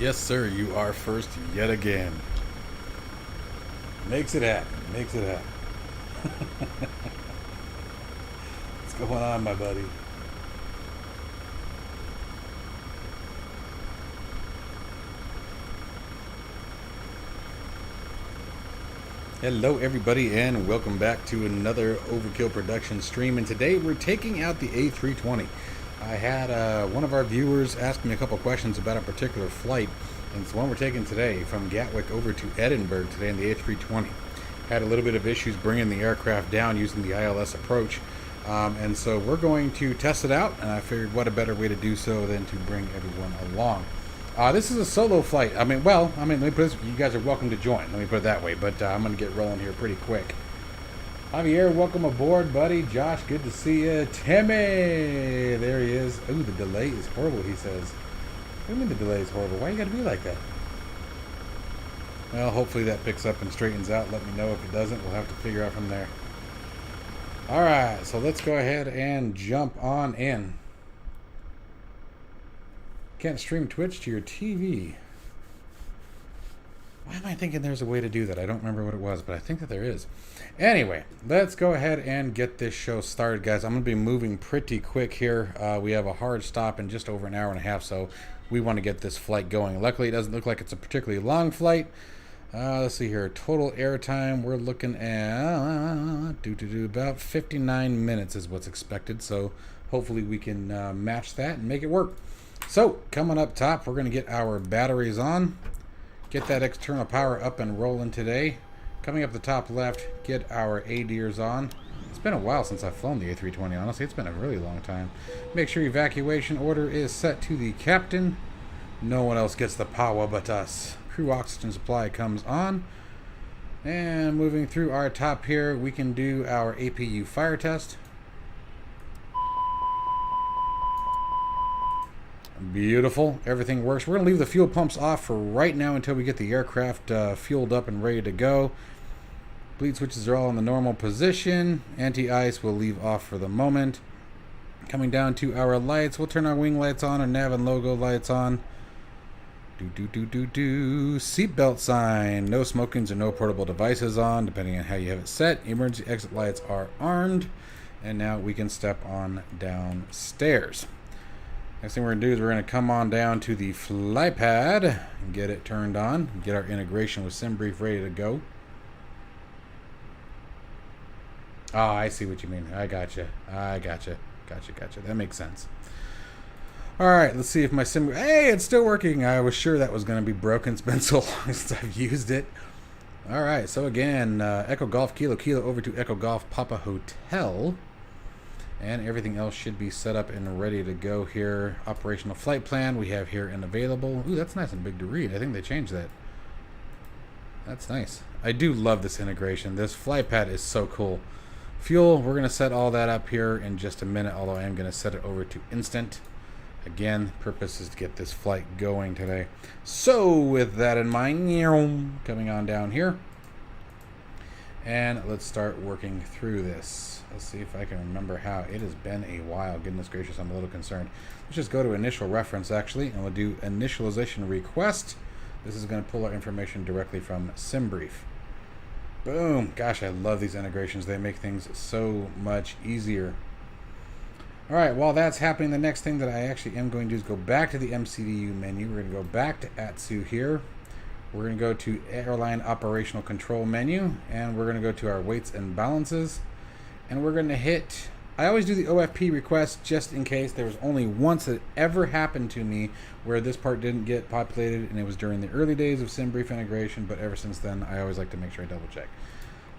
Yes, sir, you are first yet again. Makes it happen. Makes it happen. What's going on, my buddy? Hello, everybody, and welcome back to another Overkill Production stream. And today we're taking out the A320. I had one of our viewers ask me a couple questions about a particular flight, and it's one we're taking today from Gatwick over to Edinburgh today in the A320. Had a little bit of issues bringing the aircraft down using the ILS approach, and so we're going to test it out, and I figured what a better way to do so than to bring everyone along. This is a solo flight. Let me put this, you guys are welcome to join. Let me put it that way, but I'm going to get rolling here pretty quick. Javier, welcome aboard, buddy. Josh, good to see you. Timmy, there he is. Ooh, the delay is horrible, he says. What do you mean the delay is horrible? Why you got to be like that? Well, hopefully that picks up and straightens out. Let me know if it doesn't. We'll have to figure out from there. All right, so let's go ahead and jump on in. Can't stream Twitch to your TV. Why am I thinking there's a way to do that? I don't remember what it was, but I think that there is. Anyway, let's go ahead and get this show started, guys. I'm going to be moving pretty quick here. We have a hard stop in just over an hour and a half, so we want to get this flight going. Luckily, it doesn't look like it's a particularly long flight. Let's see here. Total airtime, we're looking at about 59 minutes is what's expected, so hopefully we can match that and make it work. So, coming up top, we're going to get our batteries on, get that external power up and rolling today. Coming up the top left, get our ADIRs on. It's been a while since I've flown the A320, honestly. It's been a really long time. Make sure evacuation order is set to the captain. No one else gets the power but us. Crew oxygen supply comes on. And moving through our top here, we can do our APU fire test. Beautiful. Everything works. We're going to leave the fuel pumps off for right now until we get the aircraft fueled up and ready to go. Bleed switches are all in the normal position. Anti-ice we'll leave off for the moment. Coming down to our lights, we'll turn our wing lights on, our nav and logo lights on. Seatbelt sign. No smokings or no portable devices on, depending on how you have it set. Emergency exit lights are armed. And now we can step on downstairs. Next thing we're going to do is we're going to come on down to the fly pad and get it turned on. Get our integration with SimBrief ready to go. Oh, I see what you mean. I gotcha. Gotcha. That makes sense. Alright, let's see if my sim... Hey, it's still working. I was sure that was going to be broken. It's been so long since I've used it. Alright, so again, Echo Golf Kilo Kilo over to Echo Golf Papa Hotel. And everything else should be set up and ready to go here. Operational flight plan we have here and available. Ooh, that's nice and big to read. I think they changed that. That's nice. I do love this integration. This flight pad is so cool. Fuel, we're going to set all that up here in just a minute, although I am going to set it over to instant. Again, purpose is to get this flight going today. So, with that in mind, coming on down here. And let's start working through this. Let's see if I can remember how. It has been a while. Goodness gracious, I'm a little concerned. Let's just go to initial reference, actually, and we'll do initialization request. This is going to pull our information directly from SimBrief. Boom. Gosh, I love these integrations. They make things so much easier. All right, while that's happening, the next thing that I actually am going to do is go back to the MCDU menu. We're going to go back to ATSU here. We're going to go to Airline Operational Control menu, and we're going to go to our weights and balances. And we're going to hit... I always do the OFP request just in case. There was only once that ever happened to me where this part didn't get populated, and it was during the early days of SimBrief integration, but ever since then, I always like to make sure I double check.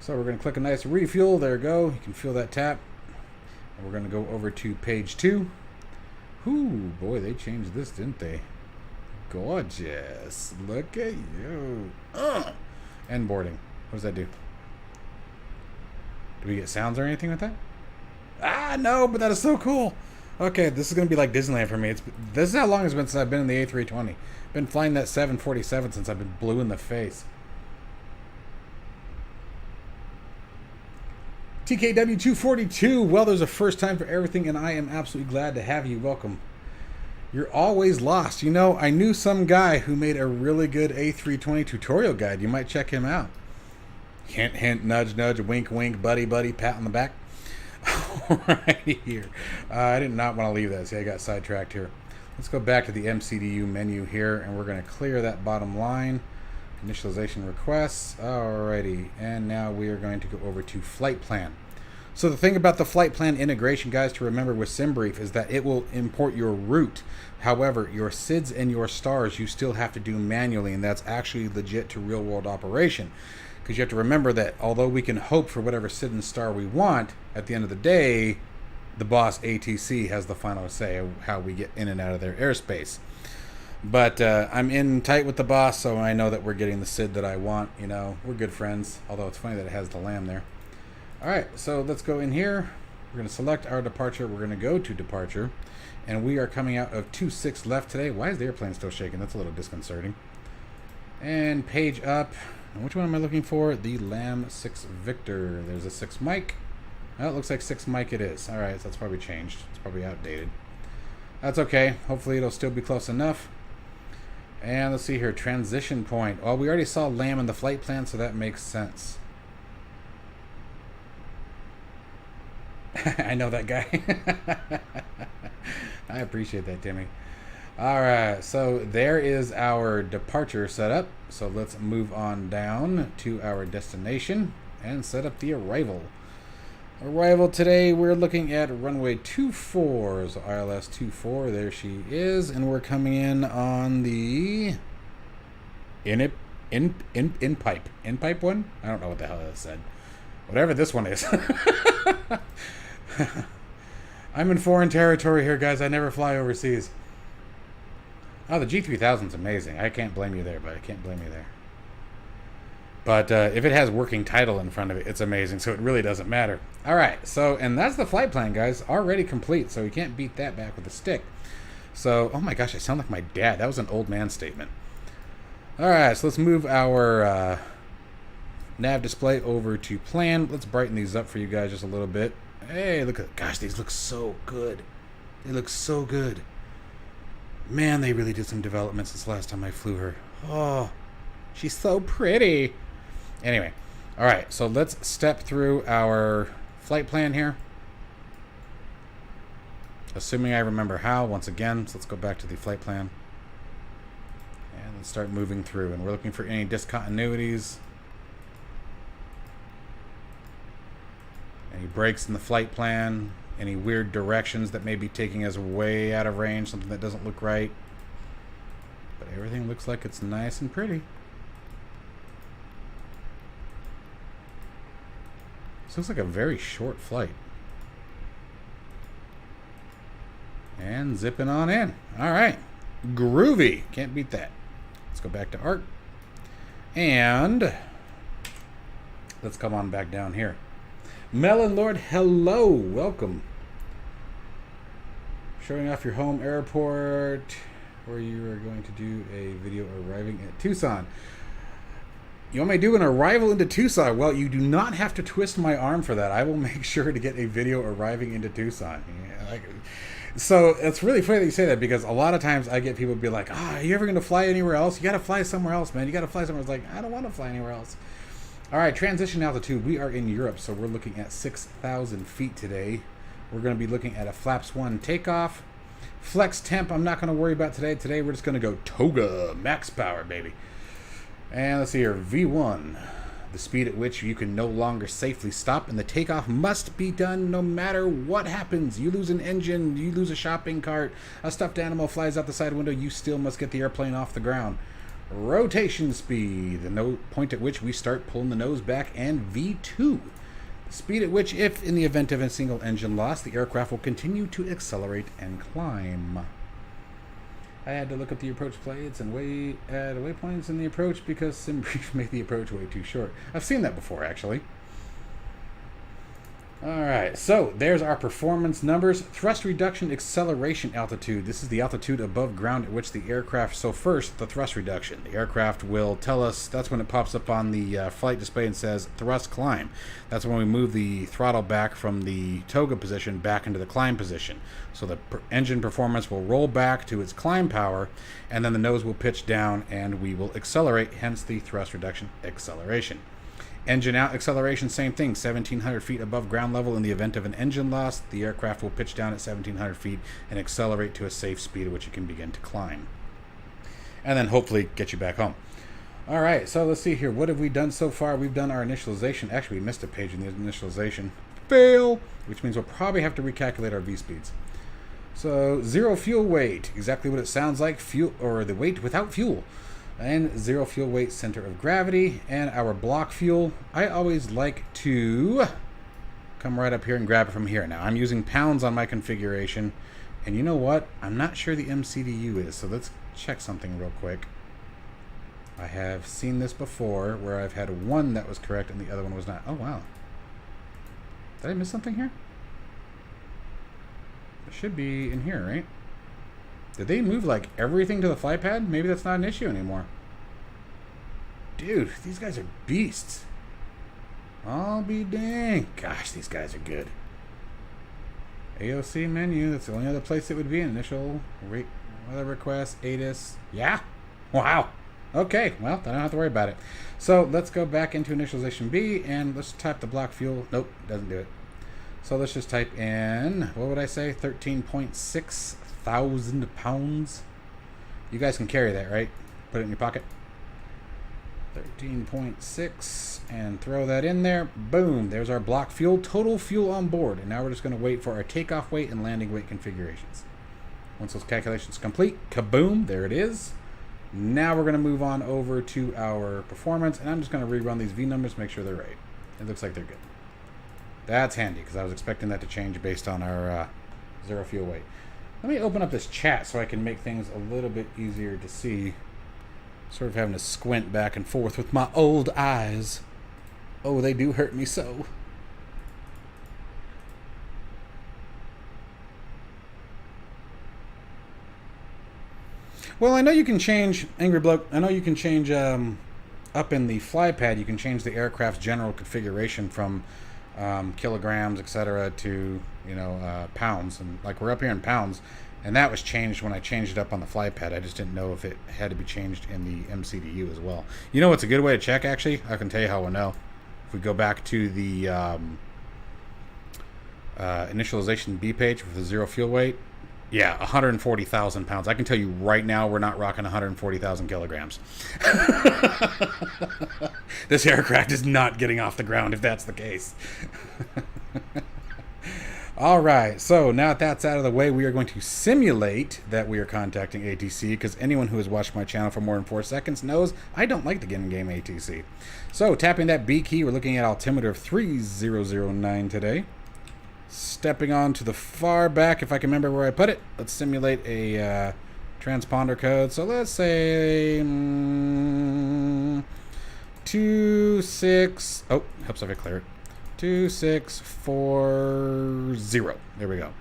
So we're going to click a nice refuel. There we go. You can feel that tap. And we're going to go over to page 2. Ooh, boy, they changed this, didn't they? Gorgeous. Look at you. End boarding. What does that do? Do we get sounds or anything with that? Ah, no, but that is so cool. Okay, this is going to be like Disneyland for me. This is how long it's been since I've been in the A320. Been flying that 747 since I've been blue in the face. TKW242. Well, there's a first time for everything, and I am absolutely glad to have you. Welcome. You're always lost. You know, I knew some guy who made a really good A320 tutorial guide. You might check him out. Hint, hint, nudge, nudge, wink, wink, buddy, buddy, pat on the back. Right here. I did not want to leave that. See, I got sidetracked here. Let's go back to the MCDU menu here, and we're going to clear that bottom line. Initialization requests. Alrighty. And now we are going to go over to flight plan. So the thing about the flight plan integration, guys, to remember with SimBrief is that it will import your route. However, your SIDs and your stars you still have to do manually, and that's actually legit to real-world operation. Because you have to remember that although we can hope for whatever SID and star we want, at the end of the day, the boss ATC has the final say of how we get in and out of their airspace. But I'm in tight with the boss, so I know that we're getting the SID that I want. You know, we're good friends, although it's funny that it has the lamb there. Alright, so let's go in here. We're going to select our departure. We're going to go to departure. And we are coming out of 26 left today. Why is the airplane still shaking? That's a little disconcerting. And page up. And which one am I looking for? The Lamb 6 Victor. There's a 6 Mike. Well, it looks like 6 Mike it is. Alright, so that's probably changed. It's probably outdated. That's okay. Hopefully it'll still be close enough. And let's see here. Transition point. Well, we already saw Lamb in the flight plan, so that makes sense. I know that guy. I appreciate that, Timmy. Alright, so there is our departure setup. So let's move on down to our destination and set up the arrival. Arrival today, we're looking at runway 24. So ILS 24, there she is. And we're coming in on the in-pipe one? I don't know what the hell that said. Whatever this one is. I'm in foreign territory here, guys. I never fly overseas. Oh, the G3000's amazing. I can't blame you there, but I can't blame you there. But if it has working title in front of it, it's amazing. So it really doesn't matter. All right. So, and that's the flight plan, guys. Already complete. So you can't beat that back with a stick. So, oh my gosh, I sound like my dad. That was an old man statement. All right. So let's move our nav display over to plan. Let's brighten these up for you guys just a little bit. Hey, look at, gosh, these look so good. They look so good. Man, they really did some development since last time I flew her. Oh, she's so pretty. Anyway, all right, so let's step through our flight plan here. Assuming I remember how, once again, so let's go back to the flight plan. And let's start moving through. And we're looking for any discontinuities. Any breaks in the flight plan, any weird directions that may be taking us way out of range, something that doesn't look right. But everything looks like it's nice and pretty. This looks like a very short flight. And zipping on in. All right. Groovy. Can't beat that. Let's go back to art. And let's come on back down here. Melon Lord, hello, welcome. Showing off your home airport where you are going to do a video arriving at Tucson. You want me to do an arrival into Tucson? Well, you do not have to twist my arm for that. I will make sure to get a video arriving into Tucson. Yeah, so it's really funny that you say that, because a lot of times I get people be like, are you ever going to fly anywhere else? You got to fly somewhere else, man. You got to fly somewhere. It's like, I don't want to fly anywhere else. All right, transition altitude. We are in Europe, so we're looking at 6,000 feet today. We're going to be looking at a flaps 1 takeoff. Flex temp, I'm not going to worry about today. Today, we're just going to go toga, max power, baby. And let's see here, V1. The speed at which you can no longer safely stop, and the takeoff must be done no matter what happens. You lose an engine, you lose a shopping cart, a stuffed animal flies out the side window, you still must get the airplane off the ground. Rotation speed, the point at which we start pulling the nose back, and V2, the speed at which, if in the event of a single engine loss, the aircraft will continue to accelerate and climb. I had to look up the approach plates and add waypoints in the approach because SimBrief made the approach way too short. I've seen that before, actually. All right, so there's our performance numbers. Thrust reduction acceleration altitude. This is the altitude above ground at which the aircraft, so first, the thrust reduction. The aircraft will tell us, that's when it pops up on the flight display and says thrust climb. That's when we move the throttle back from the toga position back into the climb position. So the engine performance will roll back to its climb power, and then the nose will pitch down and we will accelerate, hence the thrust reduction acceleration. Engine out acceleration, same thing, 1,700 feet above ground level. In the event of an engine loss, the aircraft will pitch down at 1,700 feet and accelerate to a safe speed at which you can begin to climb. And then hopefully get you back home. All right, so let's see here. What have we done so far? We've done our initialization. Actually, we missed a page in the initialization. Fail! Which means we'll probably have to recalculate our V-speeds. So, zero fuel weight. Exactly what it sounds like. Fuel, or the weight without fuel. And zero fuel weight center of gravity, and our block fuel. I always like to come right up here and grab it from here. Now I'm using pounds on my configuration, and you know what? I'm not sure the MCDU is, so let's check something real quick. I have seen this before where I've had one that was correct and the other one was not. Oh wow. Did I miss something here? It should be in here, right? Did they move like everything to the flight pad? Maybe that's not an issue anymore. Dude, these guys are beasts. I'll be dang. Gosh, these guys are good. AOC menu, that's the only other place it would be. Initial rate, weather request, ATIS. Yeah? Wow. Okay, well, then I don't have to worry about it. So let's go back into initialization B and let's type the block fuel. Nope, doesn't do it. So let's just type in, what would I say? 13.6 thousand pounds. You guys can carry that, right? Put it in your pocket. 13.6 and throw that in there. Boom, there's our block fuel, total fuel on board. And now we're just going to wait for our takeoff weight and landing weight configurations. Once those calculations complete, kaboom, there it is. Now we're going to move on over to our performance, and I'm just going to rerun these V numbers, make sure they're right. It looks like they're good. That's handy because I was expecting that to change based on our zero fuel weight. Let me open up this chat so I can make things a little bit easier to see. Sort of having to squint back and forth with my old eyes. Oh, they do hurt me so. Well, I know you can change, Angry Bloke, I know you can change, up in the fly pad, you can change the aircraft's general configuration from kilograms, etc., to, you know, pounds. And like we're up here in pounds, and that was changed when I changed it up on the fly pad. I just didn't know if it had to be changed in the MCDU as well. You know what's a good way to check, actually? I can tell you how we'll know. If we go back to the initialization B page with the zero fuel weight, yeah, 140,000 pounds. I can tell you right now we're not rocking 140,000 kilograms. This aircraft is not getting off the ground if that's the case. All right, so now that that's out of the way, we are going to simulate that we are contacting ATC, because anyone who has watched my channel for more than 4 seconds knows I don't like the in-game ATC. So tapping that B key, we're looking at altimeter of 3009 today. Stepping on to the far back, if I can remember where I put it. Let's simulate a transponder code. So let's say 26. Oh, helps if I clear it. 2640. There we go.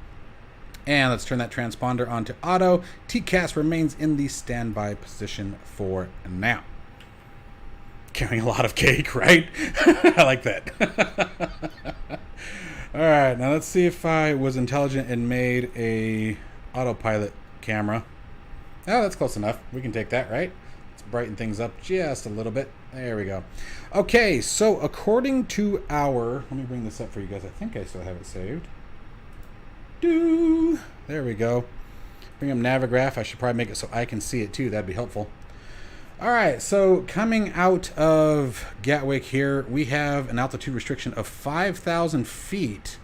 And let's turn that transponder on to auto. TCAS remains in the standby position for now. Carrying a lot of cake, right? I like that. All right, now let's see if I was intelligent and made a autopilot camera. Oh, that's close enough. We can take that, right? Let's brighten things up just a little bit. There we go. Okay, so according to our... Let me bring this up for you guys. I think I still have it saved. There we go. Bring up Navigraph. I should probably make it so I can see it too. That'd be helpful. All right, so coming out of Gatwick here, we have an altitude restriction of 5,000 feet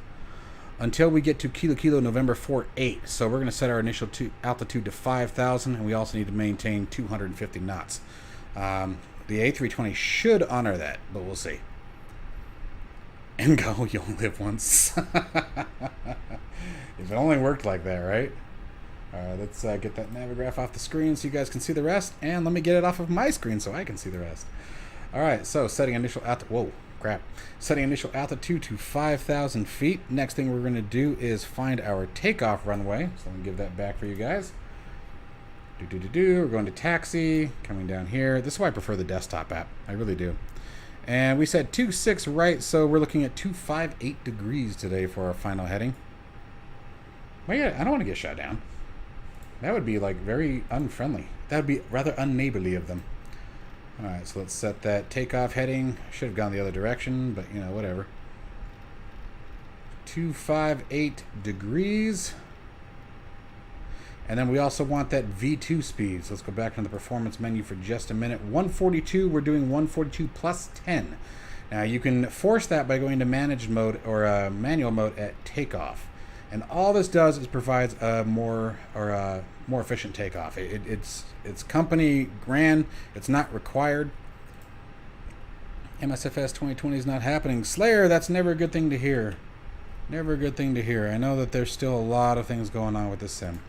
until we get to Kilo November 48. So we're going to set our initial altitude to 5,000, and we also need to maintain 250 knots. The A320 should honor that, but we'll see. And go, you only live once. If it only worked like that, right? Let's get that Navigraph off the screen so you guys can see the rest, and let me get it off of my screen so I can see the rest. All right, so setting initial setting initial altitude to 5,000 feet. Next thing we're going to do is find our takeoff runway. So let me give that back for you guys. We're going to taxi, coming down here. This is why I prefer the desktop app. I really do. And we said 26 right, so we're looking at 258 degrees today for our final heading. Well, yeah, I don't want to get shot down. That would be like very unfriendly. That would be rather unneighborly of them. All right, so let's set that takeoff heading. Should have gone the other direction, but you know, whatever. 258 degrees. And then we also want that V2 speed. So let's go back to the performance menu for just a minute. 142, we're doing 142 plus 10. Now you can force that by going to managed mode or manual mode at takeoff. And all this does is provides a more efficient takeoff. It's company grand. It's not required. MSFS 2020 is not happening. Slayer, that's never a good thing to hear. Never a good thing to hear. I know that there's still a lot of things going on with this sim.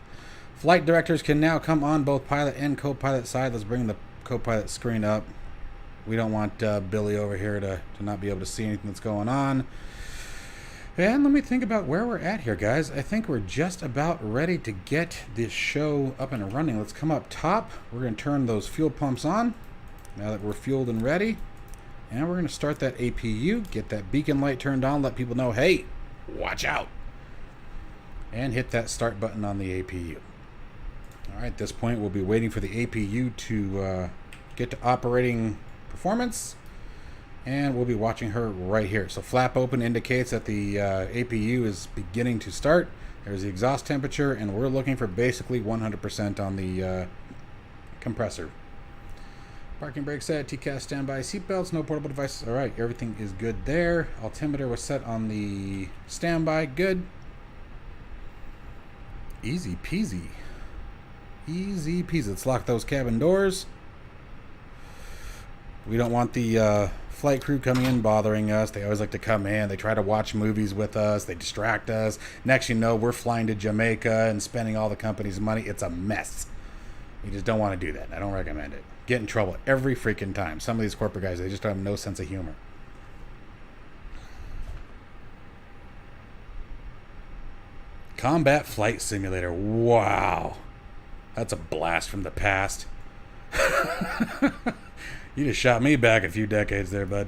Flight directors can now come on both pilot and co-pilot side. Let's bring the co-pilot screen up. We don't want Billy over here to not be able to see anything that's going on. And let me think about where we're at here, guys. I think we're just about ready to get this show up and running. Let's come up top. We're going to turn those fuel pumps on now that we're fueled and ready. And we're going to start that APU, get that beacon light turned on, let people know, hey, watch out. And hit that start button on the APU. All right, at this point, we'll be waiting for the APU to get to operating performance. And we'll be watching her right here. So flap open indicates that the APU is beginning to start. There's the exhaust temperature, and we're looking for basically 100% on the compressor. Parking brake set, TCAS standby, seatbelts, no portable devices. All right, everything is good there. Altimeter was set on the standby, good. Easy peasy. Easy peasy. Let's lock those cabin doors. We don't want the flight crew coming in bothering us. They always like to come in. They try to watch movies with us. They distract us. Next you know, we're flying to Jamaica and spending all the company's money. It's a mess. You just don't want to do that. I don't recommend it. Get in trouble every freaking time. Some of these corporate guys, they just have no sense of humor. Combat Flight Simulator. Wow. That's a blast from the past. You just shot me back a few decades there, bud.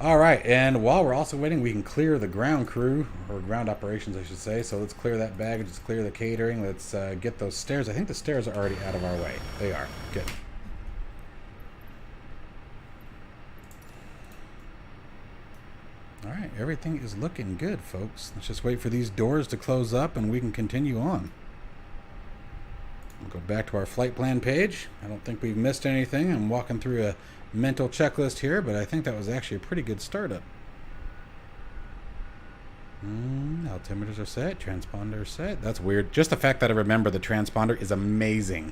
All right, and while we're also waiting, we can clear the ground crew, or ground operations, I should say. So let's clear that baggage, let's clear the catering, let's get those stairs. I think the stairs are already out of our way. They are. Good. All right, everything is looking good, folks. Let's just wait for these doors to close up, and we can continue on. We'll go back to our flight plan page. I don't think we've missed anything. I'm walking through a mental checklist here, but I think that was actually a pretty good startup. Altimeters are set. Transponder set. That's weird. Just the fact that I remember the transponder is amazing.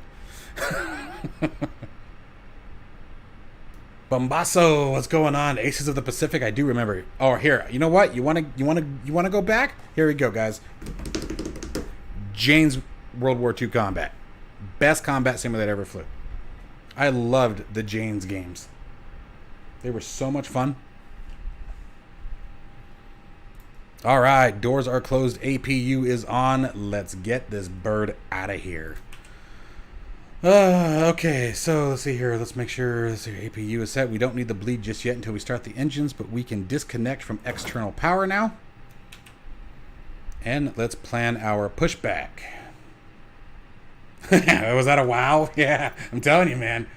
Bombasso, what's going on? Aces of the Pacific. I do remember. Oh, here. You know what? You want to go back? Here we go, guys. Jane's World War II combat. Best combat simulator ever flew. I loved the Jane's games. They were so much fun. All right, doors are closed. APU is on. Let's get this bird out of here. Okay, so let's see here. Let's make sure this APU is set. We don't need the bleed just yet until we start the engines, but we can disconnect from external power now. And let's plan our pushback. Was that a wow? Yeah, I'm telling you, man.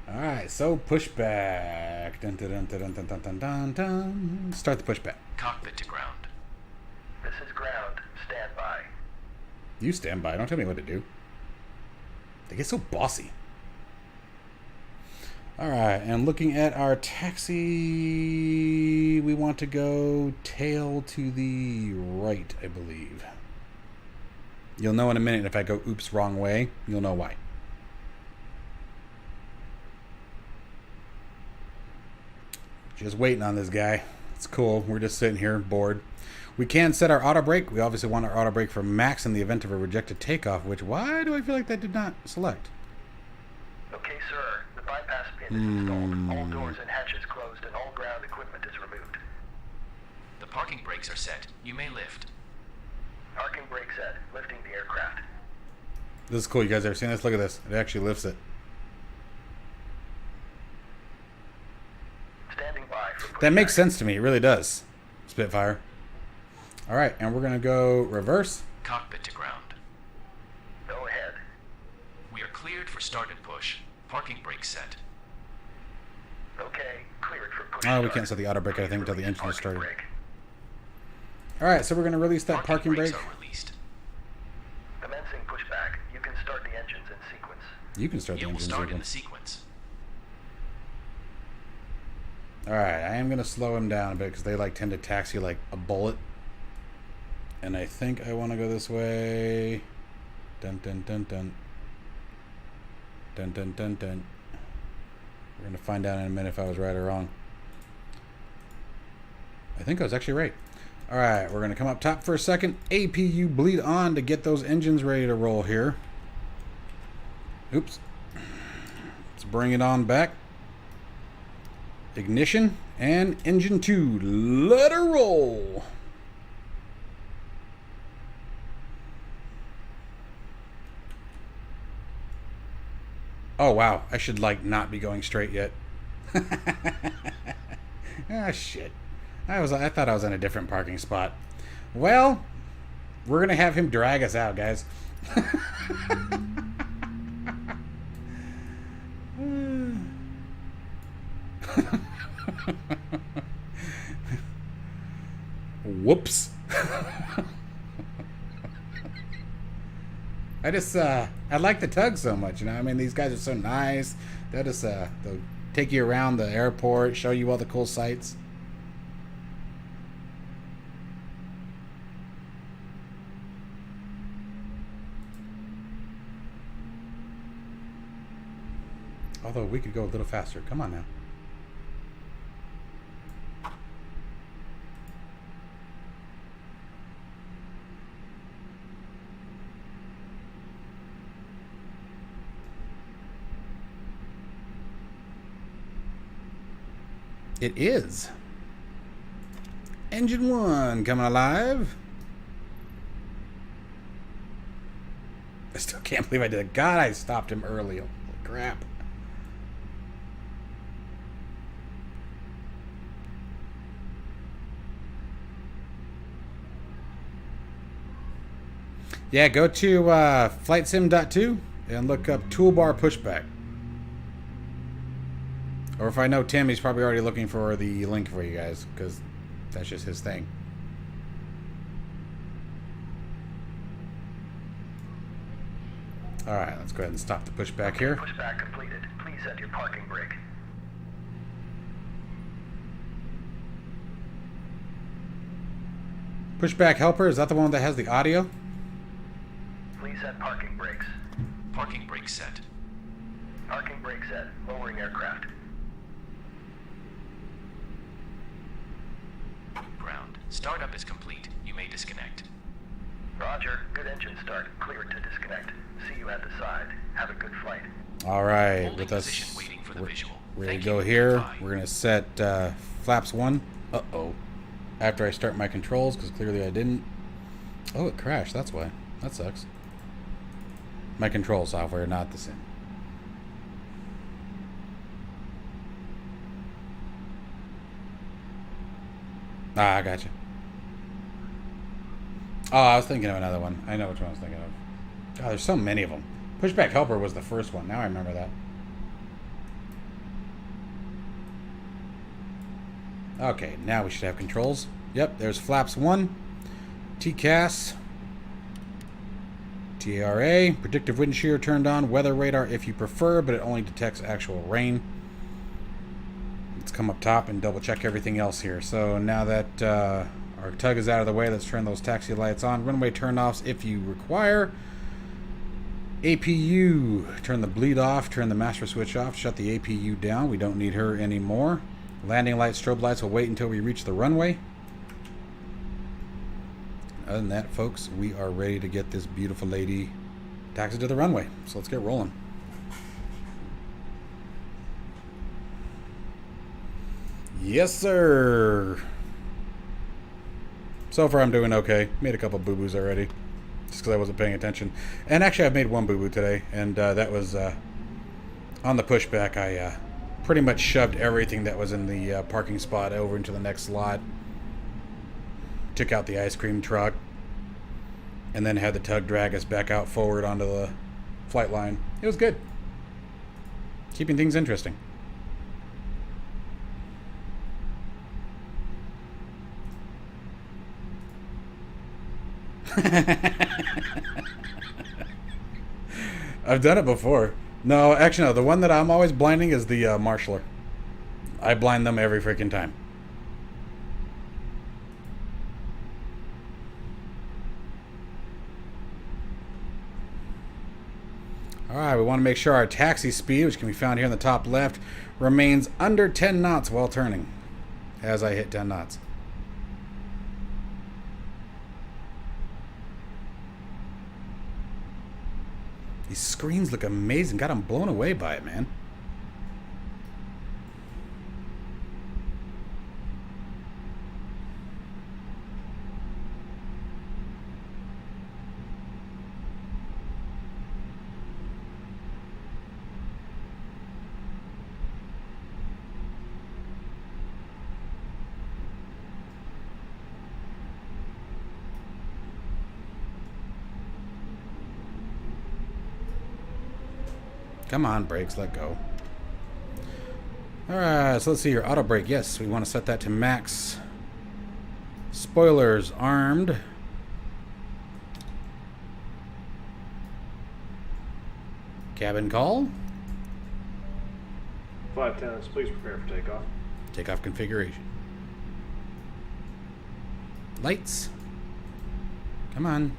All right, so pushback. Dun, dun, dun, dun, dun, dun, dun, dun, dun. Start the pushback. Cockpit to ground. This is ground. Stand by. You stand by. Don't tell me what to do. They get so bossy. All right, and looking at our taxi, we want to go tail to the right, I believe. You'll know in a minute if I go oops, wrong way. You'll know why. Just waiting on this guy. It's cool. We're just sitting here bored. We can set our auto brake. We obviously want our auto brake for max in the event of a rejected takeoff, which why do I feel like that did not select? Okay, sir. The bypass speed is installed. All doors and hatches closed and all ground equipment is removed. The parking brakes are set. You may lift. Parking brake set. Lifting the aircraft. This is cool. You guys ever seen this? Look at this. It actually lifts it. Standing by for pushback. That makes sense to me. It really does. Spitfire. All right, and we're going to go reverse. Cockpit to ground. Go ahead. We are cleared for start and push. Parking brake set. Okay, cleared for push. Oh, we start. can't set the auto brake, I think, until the Release engine is parking started. brake. All right, so we're going to release that parking brake. brakes are released. Commencing pushback. You can start the engines in sequence. You can start the It will engine start in the sequence. sequence. All right, I am going to slow him down a bit because they like tend to taxi like a bullet. And I think I want to go this way. Dun dun dun dun. Dun dun dun dun. We're going to find out in a minute if I was right or wrong. I think I was actually right. All right, we're going to come up top for a second. APU bleed on to get those engines ready to roll here. Oops. Let's bring it on back. Ignition and engine 2. Let her roll. Oh wow, I should like not be going straight yet. Ah shit. I thought I was in a different parking spot. Well, we're gonna have him drag us out, guys. Whoops. I like the tug so much, you know. I mean, these guys are so nice. They'll just they'll take you around the airport, show you all the cool sights. Although we could go a little faster. Come on now. It is. Engine 1 coming alive. I still can't believe I did it. God, I stopped him early. Holy crap. Yeah, go to flightsim.2 and look up toolbar pushback. Or if I know Tim, he's probably already looking for the link for you guys, because that's just his thing. Alright, let's go ahead and stop the pushback here. Pushback completed. Please set your parking brake. Pushback helper, is that the one that has the audio? Please set parking brakes. Parking brake set. Parking brake set. Lowering aircraft. Ground. Startup is complete. You may disconnect. Roger. Good engine start. Cleared to disconnect. See you at the side. Have a good flight. Alright, Holding with us, position, waiting for the visual. we're going Thank to go you. here. Goodbye. We're going to set flaps 1. Uh-oh. After I start my controls, because clearly I didn't. Oh, it crashed. That's why. That sucks. My control software, not the sim. Ah, I gotcha. Oh, I was thinking of another one. I know which one I was thinking of. God, there's so many of them. Pushback helper was the first one. Now I remember that. Okay, now we should have controls. Yep, there's flaps 1, TCAS, TARA, predictive wind shear turned on, weather radar if you prefer, but it only detects actual rain. Let's come up top and double check everything else here. So now that our tug is out of the way, let's turn those taxi lights on. Runway turn-offs if you require. APU, turn the bleed off, turn the master switch off, shut the APU down. We don't need her anymore. Landing lights, strobe lights will wait until we reach the runway. Other than that, folks, we are ready to get this beautiful lady taxied to the runway. So let's get rolling. Yes, sir. So far, I'm doing okay. Made a couple boo-boos already, just because I wasn't paying attention. And actually, I've made one boo-boo today, and that was on the pushback. I pretty much shoved everything that was in the parking spot over into the next slot. Took out the ice cream truck, and then had the tug drag us back out forward onto the flight line. It was good. Keeping things interesting. I've done it before. No, actually, no. The one that I'm always blinding is the marshaller. I blind them every freaking time. Alright, we want to make sure our taxi speed, which can be found here in the top left, remains under 10 knots while turning as I hit 10 knots. These screens look amazing. God, I'm blown away by it, man. Come on, brakes, let go. Alright, so let's see your auto brake. Yes, we want to set that to max. Spoilers armed. Cabin call. 510s, please prepare for takeoff. Takeoff configuration. Lights. Come on.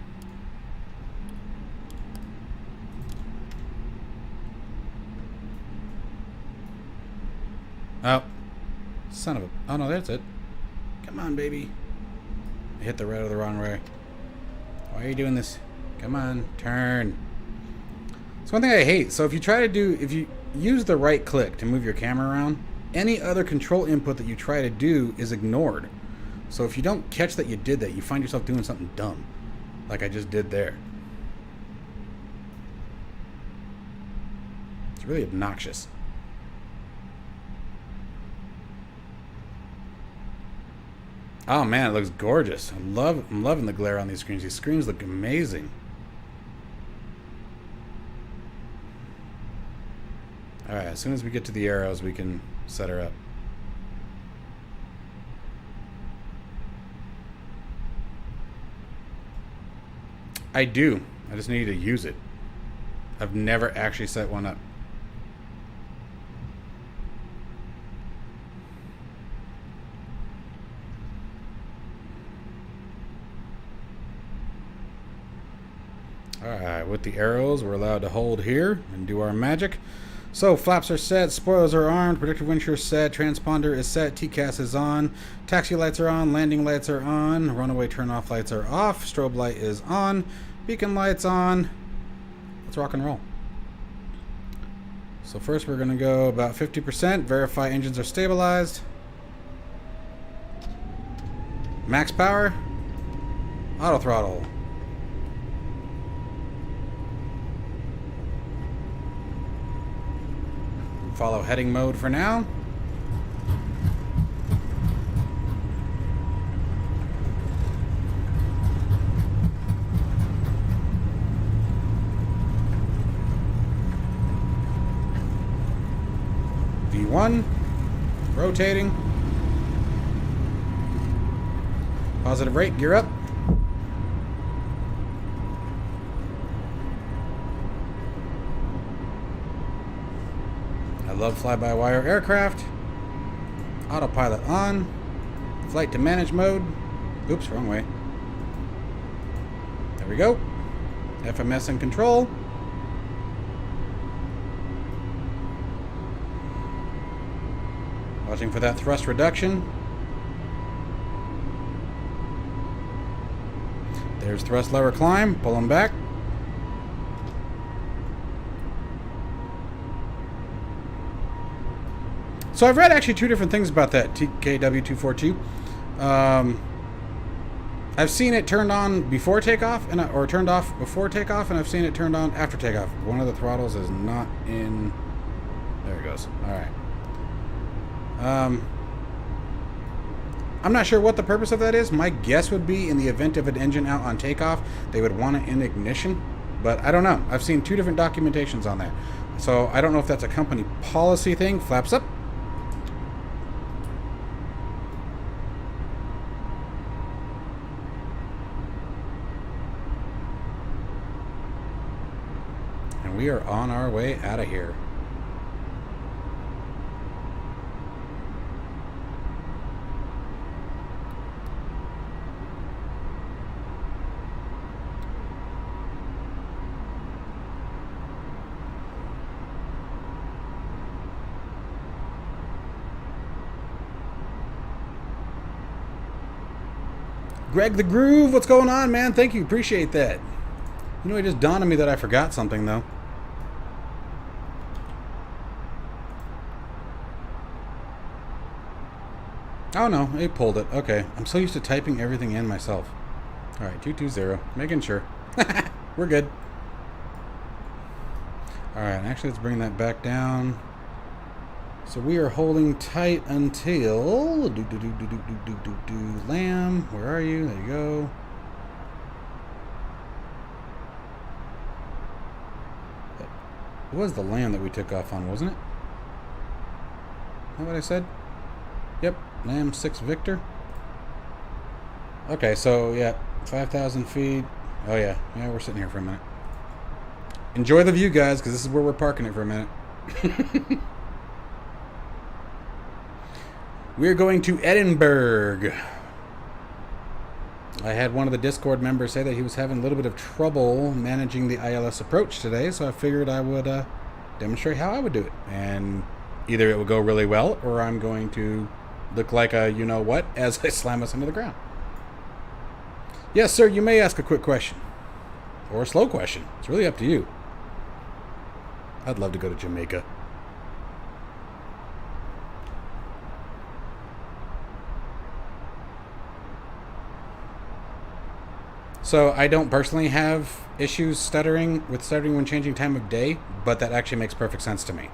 Oh. Son of a... Oh, no, that's it. Come on, baby. I hit the red or the wrong way. Why are you doing this? Come on, turn. It's one thing I hate. So if you try to do... If you use the right click to move your camera around, any other control input that you try to do is ignored. So if you don't catch that you did that, you find yourself doing something dumb. Like I just did there. It's really obnoxious. Oh man, it looks gorgeous. I'm loving the glare on these screens. These screens look amazing. Alright, as soon as we get to the arrows, we can set her up. I do. I just need to use it. I've never actually set one up. Alright, with the arrows, we're allowed to hold here and do our magic. So, flaps are set, spoilers are armed, predictive wind shear set, transponder is set, TCAS is on, taxi lights are on, landing lights are on, runaway turn-off lights are off, strobe light is on, beacon lights on. Let's rock and roll. So first we're going to go about 50%, verify engines are stabilized. Max power, auto throttle. Follow heading mode for now. V1, rotating. Positive rate, gear up. I love fly-by-wire aircraft. Autopilot on. Flight to manage mode. Oops, wrong way. There we go. FMS in control. Watching for that thrust reduction. There's thrust lever climb. Pull them back. So I've read actually two different things about that TKW242. I've seen it turned on before takeoff, or turned off before takeoff, and I've seen it turned on after takeoff. One of the throttles is not in. There it goes. All right. I'm not sure what the purpose of that is. My guess would be in the event of an engine out on takeoff, they would want it in ignition, but I don't know. I've seen two different documentations on that. So I don't know if that's a company policy thing. Flaps up. And we are on our way out of here. Greg the Groove, what's going on, man? Thank you. Appreciate that. You know, it just dawned on me that I forgot something, though. Oh, no. It pulled it. Okay. I'm so used to typing everything in myself. All right. 220. Making sure. We're good. All right. Actually, let's bring that back down. So we are holding tight until Lamb. Where are you? There you go. It was the Lamb that we took off on, wasn't it? Is that what I said? Yep, Lamb 6 Victor. Okay, so yeah, 5,000 feet. Oh yeah, we're sitting here for a minute. Enjoy the view, guys, because this is where we're parking it for a minute. We're going to Edinburgh. I had one of the Discord members say that he was having a little bit of trouble managing the ILS approach today, so I figured I would demonstrate how I would do it. And either it would go really well, or I'm going to look like a you-know-what as I slam us into the ground. Yes, sir, you may ask a quick question. Or a slow question. It's really up to you. I'd love to go to Jamaica. So I don't personally have issues stuttering when changing time of day, but that actually makes perfect sense to me.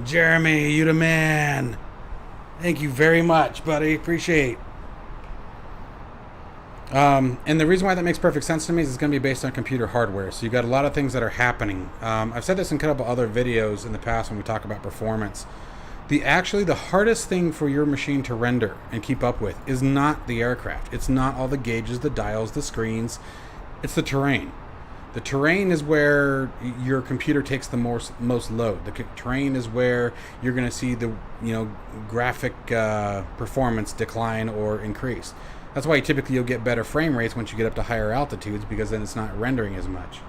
Jeremy, you the man. Thank you very much, buddy. Appreciate. And the reason why that makes perfect sense to me is it's going to be based on computer hardware. So you got a lot of things that are happening. I've said this in a couple other videos in the past when we talk about performance. The hardest thing for your machine to render and keep up with is not the aircraft. It's not all the gauges, the dials, the screens. It's the terrain. The terrain is where your computer takes the most load. The terrain is where you're going to see the graphic performance decline or increase. That's why typically you'll get better frame rates once you get up to higher altitudes, because then it's not rendering as much.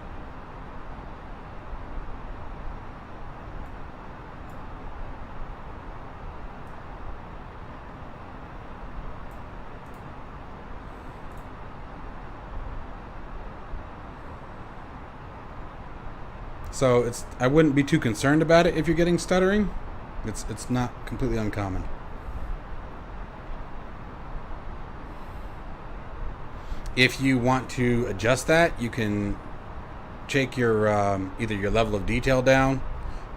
So I wouldn't be too concerned about it if you're getting stuttering. It's not completely uncommon. If you want to adjust that, you can take your either your level of detail down,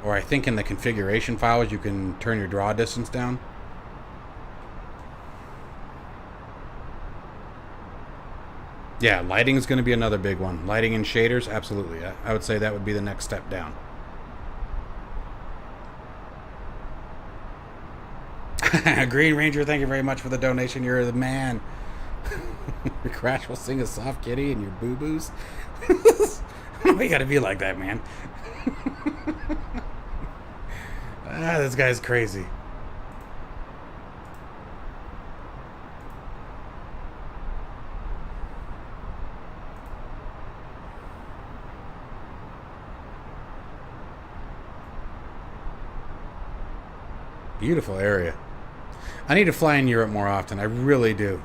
or I think in the configuration files you can turn your draw distance down. Yeah, lighting is going to be another big one. Lighting and shaders, absolutely. I would say that would be the next step down. Green Ranger, thank you very much for the donation. You're the man. Your Crash will sing a soft kitty and your boo-boos. We gotta be like that, man. This guy's crazy. Beautiful area. I need to fly in Europe more often. I really do.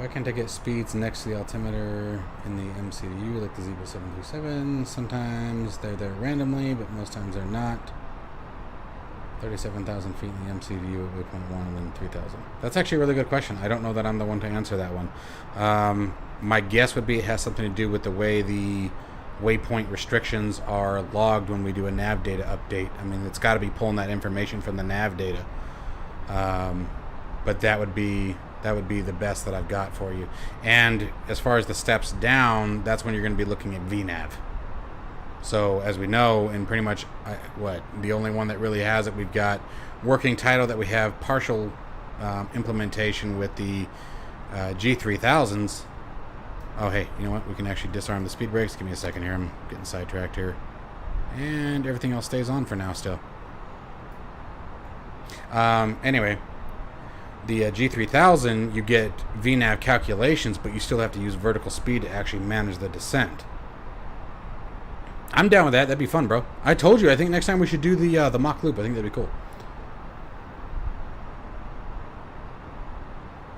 Why can't I get speeds next to the altimeter in the MCDU like the Zebra 737? Sometimes they're there randomly, but most times they're not. 37,000 feet in the MCDU at waypoint 1 and then 3,000. That's actually a really good question. I don't know that I'm the one to answer that one. My guess would be it has something to do with the way the waypoint restrictions are logged when we do a nav data update. I mean, it's got to be pulling that information from the nav data. But that would be the best that I've got for you. And as far as the steps down, that's when you're going to be looking at VNAV. So as we know, and pretty much the only one that really has it, we've got working title that we have partial implementation with the G3000s. Oh, hey, you know what? We can actually disarm the speed brakes. Give me a second here. I'm getting sidetracked here. And everything else stays on for now still. Anyway, the G3000, you get VNAV calculations, but you still have to use vertical speed to actually manage the descent. I'm down with that. That'd be fun, bro. I told you. I think next time we should do the mock loop. I think that'd be cool.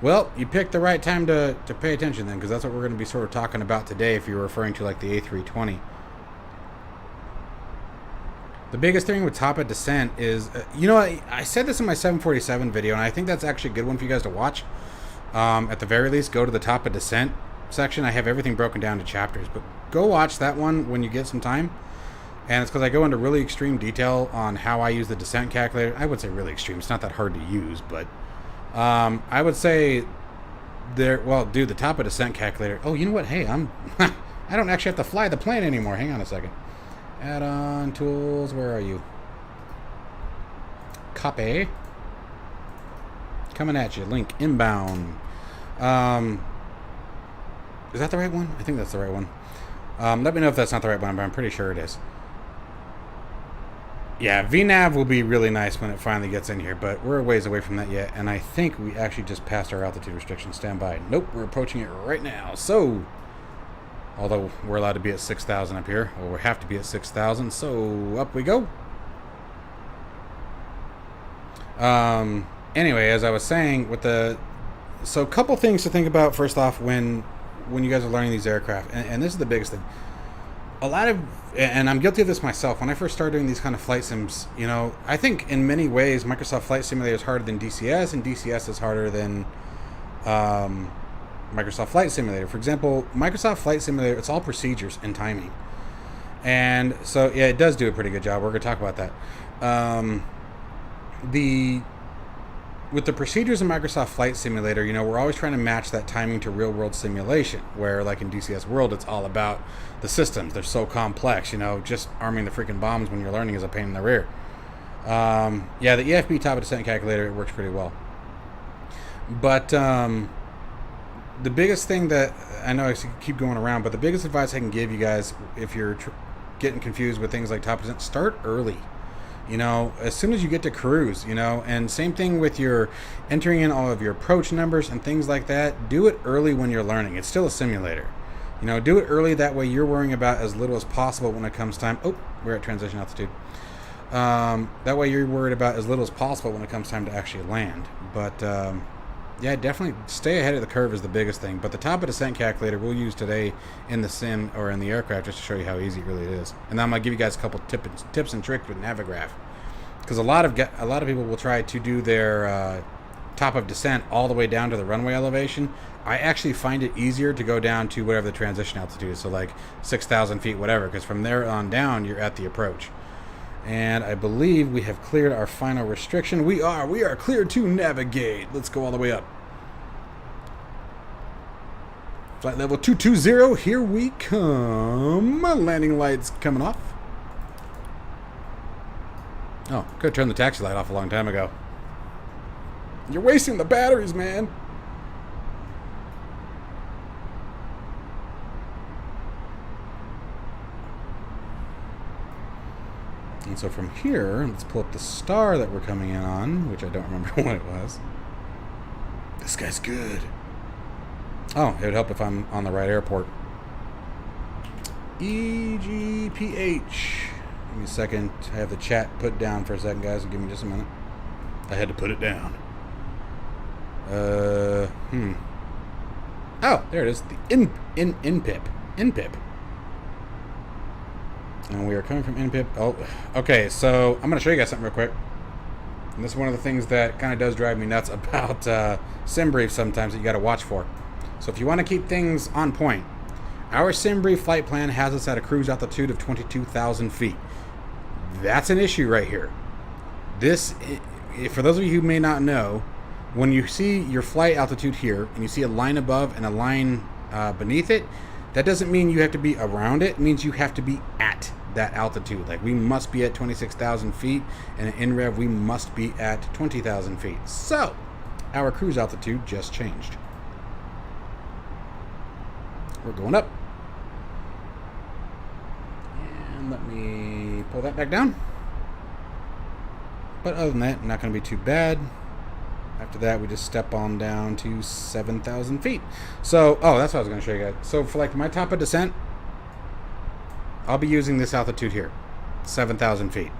Well, you picked the right time to pay attention then, because that's what we're going to be sort of talking about today if you're referring to like the A320. The biggest thing with top of descent is, you know, I said this in my 747 video, and I think that's actually a good one for you guys to watch. At the very least, go to the top of descent section. I have everything broken down to chapters, but go watch that one when you get some time. And it's because I go into really extreme detail on how I use the descent calculator. I would say really extreme. It's not that hard to use, but I would say the top of descent calculator. Oh, you know what? Hey, I don't actually have to fly the plane anymore. Hang on a second. Add-on tools. Where are you? Copy. Coming at you. Link inbound. Is that the right one? I think that's the right one. Let me know if that's not the right one, but I'm pretty sure it is. Yeah, VNAV will be really nice when it finally gets in here, but we're a ways away from that yet, and I think we actually just passed our altitude restriction. Stand by. Nope, we're approaching it right now. So, although we're allowed to be at 6,000 up here, or we have to be at 6,000, so up we go. Anyway, as I was saying, so a couple things to think about first off when you guys are learning these aircraft, and this is the biggest thing. And I'm guilty of this myself, when I first started doing these kind of flight sims, you know, I think in many ways Microsoft Flight Simulator is harder than DCS, and DCS is harder than Microsoft Flight Simulator. For example, Microsoft Flight Simulator, it's all procedures and timing. And so, yeah, it does do a pretty good job. We're going to talk about that. With the procedures in Microsoft Flight Simulator, you know, we're always trying to match that timing to real-world simulation, where, like in DCS World, it's all about the systems. They're so complex, you know, just arming the freaking bombs when you're learning is a pain in the rear. Yeah, the EFB top of descent calculator, it works pretty well. But the biggest thing that, I know I keep going around, but the biggest advice I can give you guys, if you're getting confused with things like top of descent, start early. You know, as soon as you get to cruise, you know, and same thing with your entering in all of your approach numbers and things like that. Do it early when you're learning. It's still a simulator. You know, do it early. That way you're worrying about as little as possible when it comes time. Oh, we're at transition altitude. That way you're worried about as little as possible when it comes time to actually land. But, yeah, definitely stay ahead of the curve is the biggest thing. But the top of descent calculator we'll use today in the sim or in the aircraft just to show you how easy it really is. And then I'm going to give you guys a couple tips and tricks with Navigraph. Because a lot of people will try to do their top of descent all the way down to the runway elevation. I actually find it easier to go down to whatever the transition altitude is. So like 6,000 feet, whatever. Because from there on down, you're at the approach. And I believe we have cleared our final restriction. We are cleared to navigate. Let's go all the way up. Flight level 220, here we come. Landing lights coming off. Oh, could have turned the taxi light off a long time ago. You're wasting the batteries, man. And so from here, let's pull up the star that we're coming in on, which I don't remember what it was. This guy's good. Oh, it would help if I'm on the right airport. EGKK-GHPH. Give me a second. I have the chat put down for a second, guys. Give me just a minute. I had to put it down. Oh, there it is. The INPIP. And we are coming from INPIP. Oh, okay. So I'm going to show you guys something real quick. And this is one of the things that kind of does drive me nuts about sim briefs sometimes that you got to watch for. So if you want to keep things on point, our sim brief flight plan has us at a cruise altitude of 22,000 feet. That's an issue right here. This, for those of you who may not know, when you see your flight altitude here and you see a line above and a line beneath it, that doesn't mean you have to be around it. It means you have to be at that altitude. Like we must be at 26,000 feet, and in rev we must be at 20,000 feet. So our cruise altitude just changed. We're going up. And let me pull that back down. But other than that, not going to be too bad. After that, we just step on down to 7,000 feet. So, oh, that's what I was going to show you guys. So for like my top of descent, I'll be using this altitude here, 7,000 feet.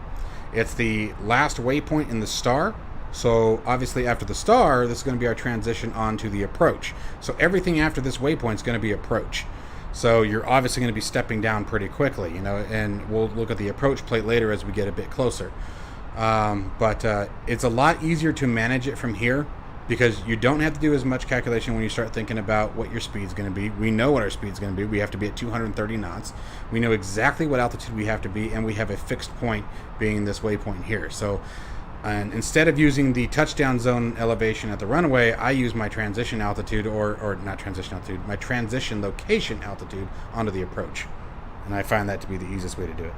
It's the last waypoint in the star. So obviously after the star, this is going to be our transition onto the approach. So everything after this waypoint is going to be approach. So you're obviously going to be stepping down pretty quickly, you know, and we'll look at the approach plate later as we get a bit closer. But it's a lot easier to manage it from here because you don't have to do as much calculation when you start thinking about what your speed's going to be. We know what our speed's going to be. We have to be at 230 knots. We know exactly what altitude we have to be, and we have a fixed point being this waypoint here. So and instead of using the touchdown zone elevation at the runway, I use my transition altitude, or not transition altitude, my transition location altitude onto the approach. And I find that to be the easiest way to do it.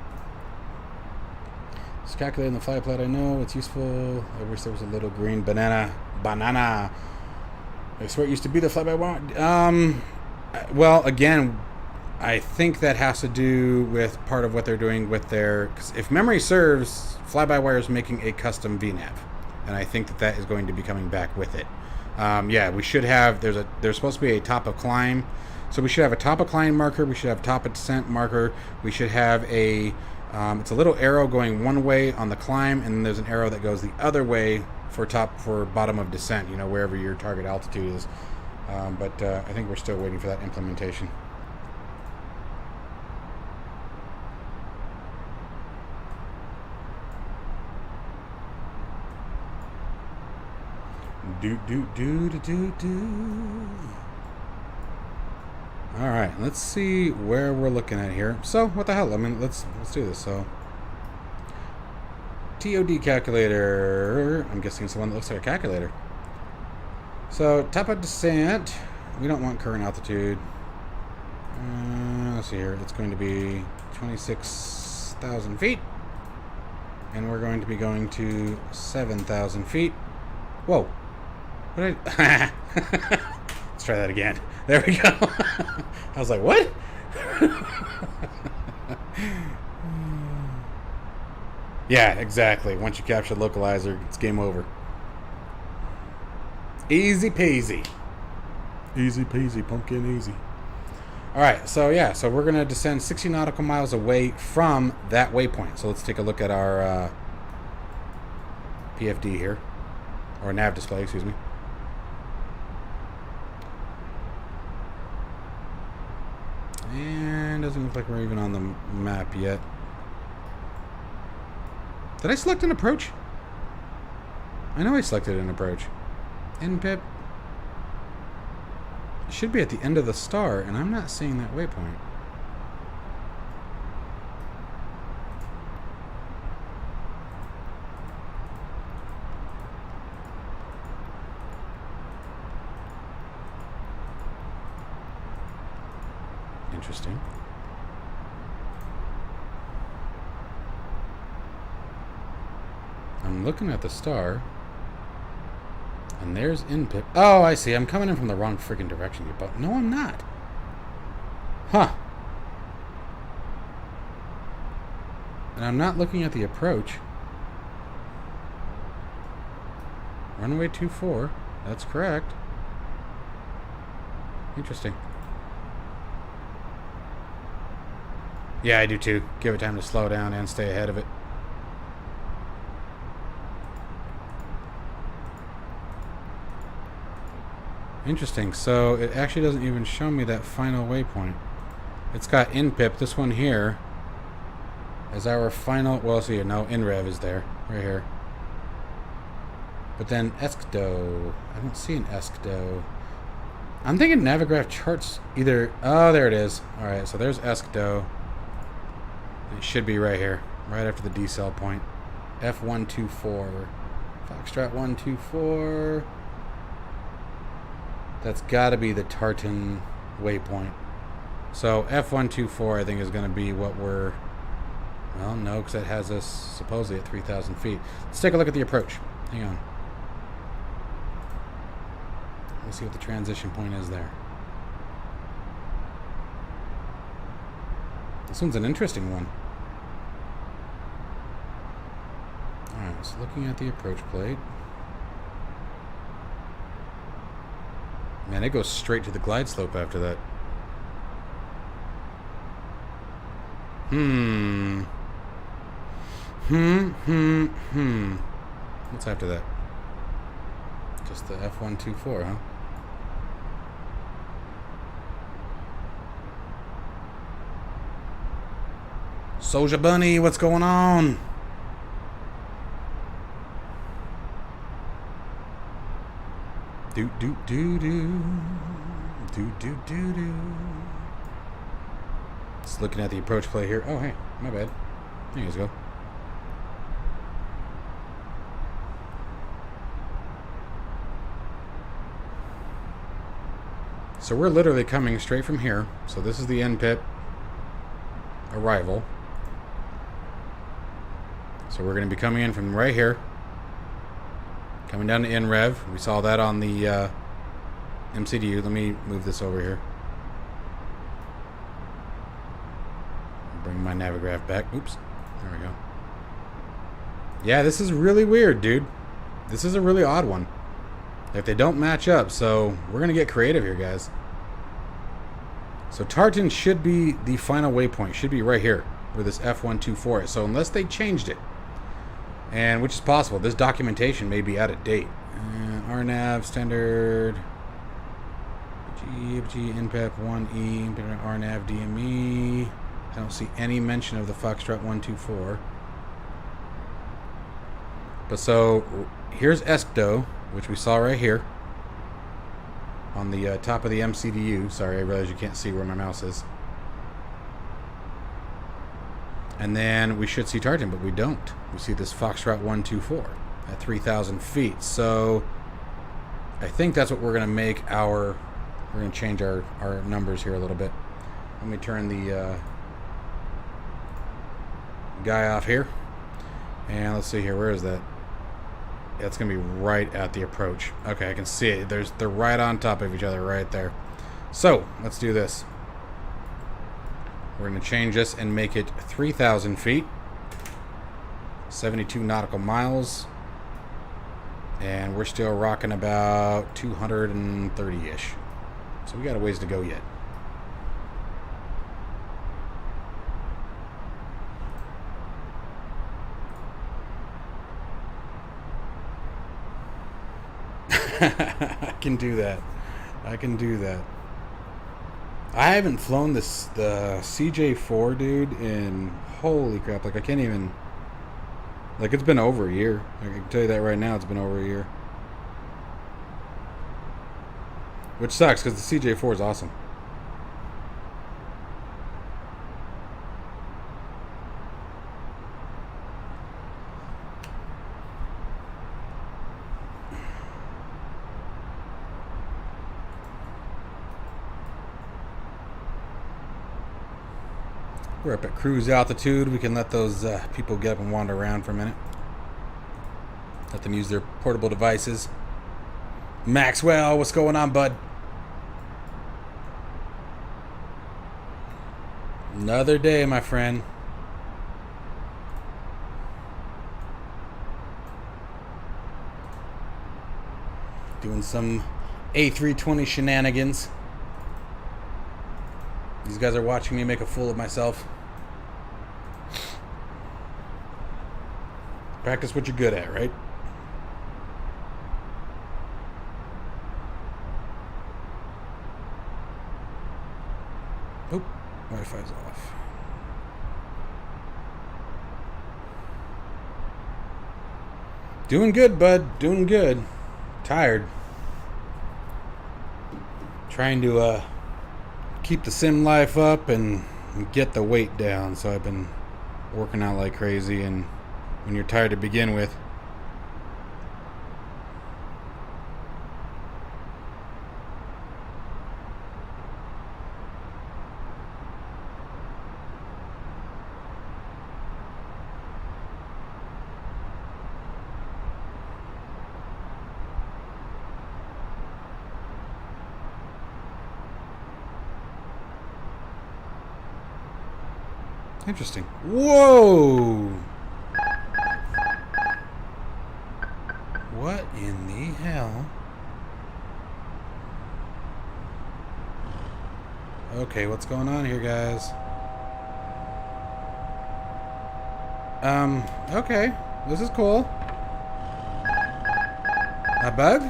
Just calculating the flight plan, I know it's useful. I wish there was a little green banana. I swear it used to be the fly-by-wire. Well, again, I think that has to do with part of what they're doing with their... Cause if memory serves, fly-by-wire is making a custom VNAV. And I think that that is going to be coming back with it. Yeah, we should have... There's supposed to be a top of climb. So we should have a top of climb marker. We should have top of descent marker. We should have a... it's a little arrow going one way on the climb, and then there's an arrow that goes the other way for bottom of descent, you know, wherever your target altitude is. But I think we're still waiting for that implementation. All right, let's see where we're looking at here. So, what the hell? I mean, let's do this. So, TOD calculator. I'm guessing it's the one that looks like a calculator. So, top of descent. We don't want current altitude. Let's see here. It's going to be 26,000 feet. And we're going to be going to 7,000 feet. Whoa. What did I... Let's try that again. There we go. I was like, what? Yeah, exactly. Once you capture the localizer, it's game over. Easy peasy. Easy peasy, pumpkin easy. Alright, so yeah, so we're going to descend 60 nautical miles away from that waypoint. So let's take a look at our PFD here. Or nav display, excuse me. And doesn't look like we're even on the map yet. Did I select an approach? I know I selected an approach. NPIP. It should be at the end of the star, and I'm not seeing that waypoint. Interesting. I'm looking at the star, and there's INPIP. Oh, I see. I'm coming in from the wrong freaking direction, you butt. No, I'm not. Huh. And I'm not looking at the approach. Runway 24. That's correct. Interesting. Yeah, I do too. Give it time to slow down and stay ahead of it. Interesting. So it actually doesn't even show me that final waypoint. It's got INPIP, this one here, as our final... Well, see, no, INREV is there, right here. But then ESCDO. I don't see an ESCDO. I'm thinking Navigraph charts either... Oh, there it is. Alright, so there's ESCDO. It should be right here, right after the decel point. F124. Foxtrot 124. That's got to be the Tartan waypoint. So F124, I think, is going to be what we're... Well, no, because it has us supposedly at 3,000 feet. Let's take a look at the approach. Hang on. Let's see what the transition point is there. This one's an interesting one. Alright, so looking at the approach plate. Man, it goes straight to the glide slope after that. What's after that? Just the F124, huh? Soja Bunny, what's going on? Do do do do do do do do. Just looking at the approach play here. Oh hey, my bad. There you go. So we're literally coming straight from here. So this is the NPIP arrival. So we're going to be coming in from right here. Coming down to INREV. We saw that on the MCDU. Let me move this over here. Bring my Navigraph back. Oops. There we go. Yeah, this is really weird, dude. This is a really odd one. Like, they don't match up, so we're going to get creative here, guys. So Tartan should be the final waypoint. Should be right here where this F124 is. So unless they changed it, and which is possible, this documentation may be out of date. RNAV standard GFG INPEP 1E RNAV DME. I don't see any mention of the Foxtrot 124. But so here's ESCDO, which we saw right here on the top of the MCDU. Sorry, I realize you can't see where my mouse is. And then we should see Tartan, but we don't. We see this Foxtrot 124 at 3,000 feet. So I think that's what we're going to make our... We're going to change our numbers here a little bit. Let me turn the guy off here. And let's see here. Where is that? Yeah, it's going to be right at the approach. Okay, I can see it. They're right on top of each other right there. So let's do this. We're going to change this and make it 3,000 feet. 72 nautical miles. And we're still rocking about 230-ish. So we got a ways to go yet. I can do that. I can do that. I haven't flown the CJ4, dude, in holy crap. Like, I can't even... Like, it's been over a year. I can tell you that right now. It's been over a year. Which sucks, because the CJ4 is awesome. We're up at cruise altitude. We can let those people get up and wander around for a minute. Let them use their portable devices. Maxwell, what's going on, bud? Another day, my friend. Doing some A320 shenanigans. These guys are watching me make a fool of myself. Practice what you're good at, right? Wi-Fi's off. Doing good, bud. Doing good. Tired. Trying to keep the sim life up and get the weight down. So I've been working out like crazy, and when you're tired to begin with, interesting. Whoa! What in the hell? Okay, what's going on here, guys? Okay. This is cool. A bug?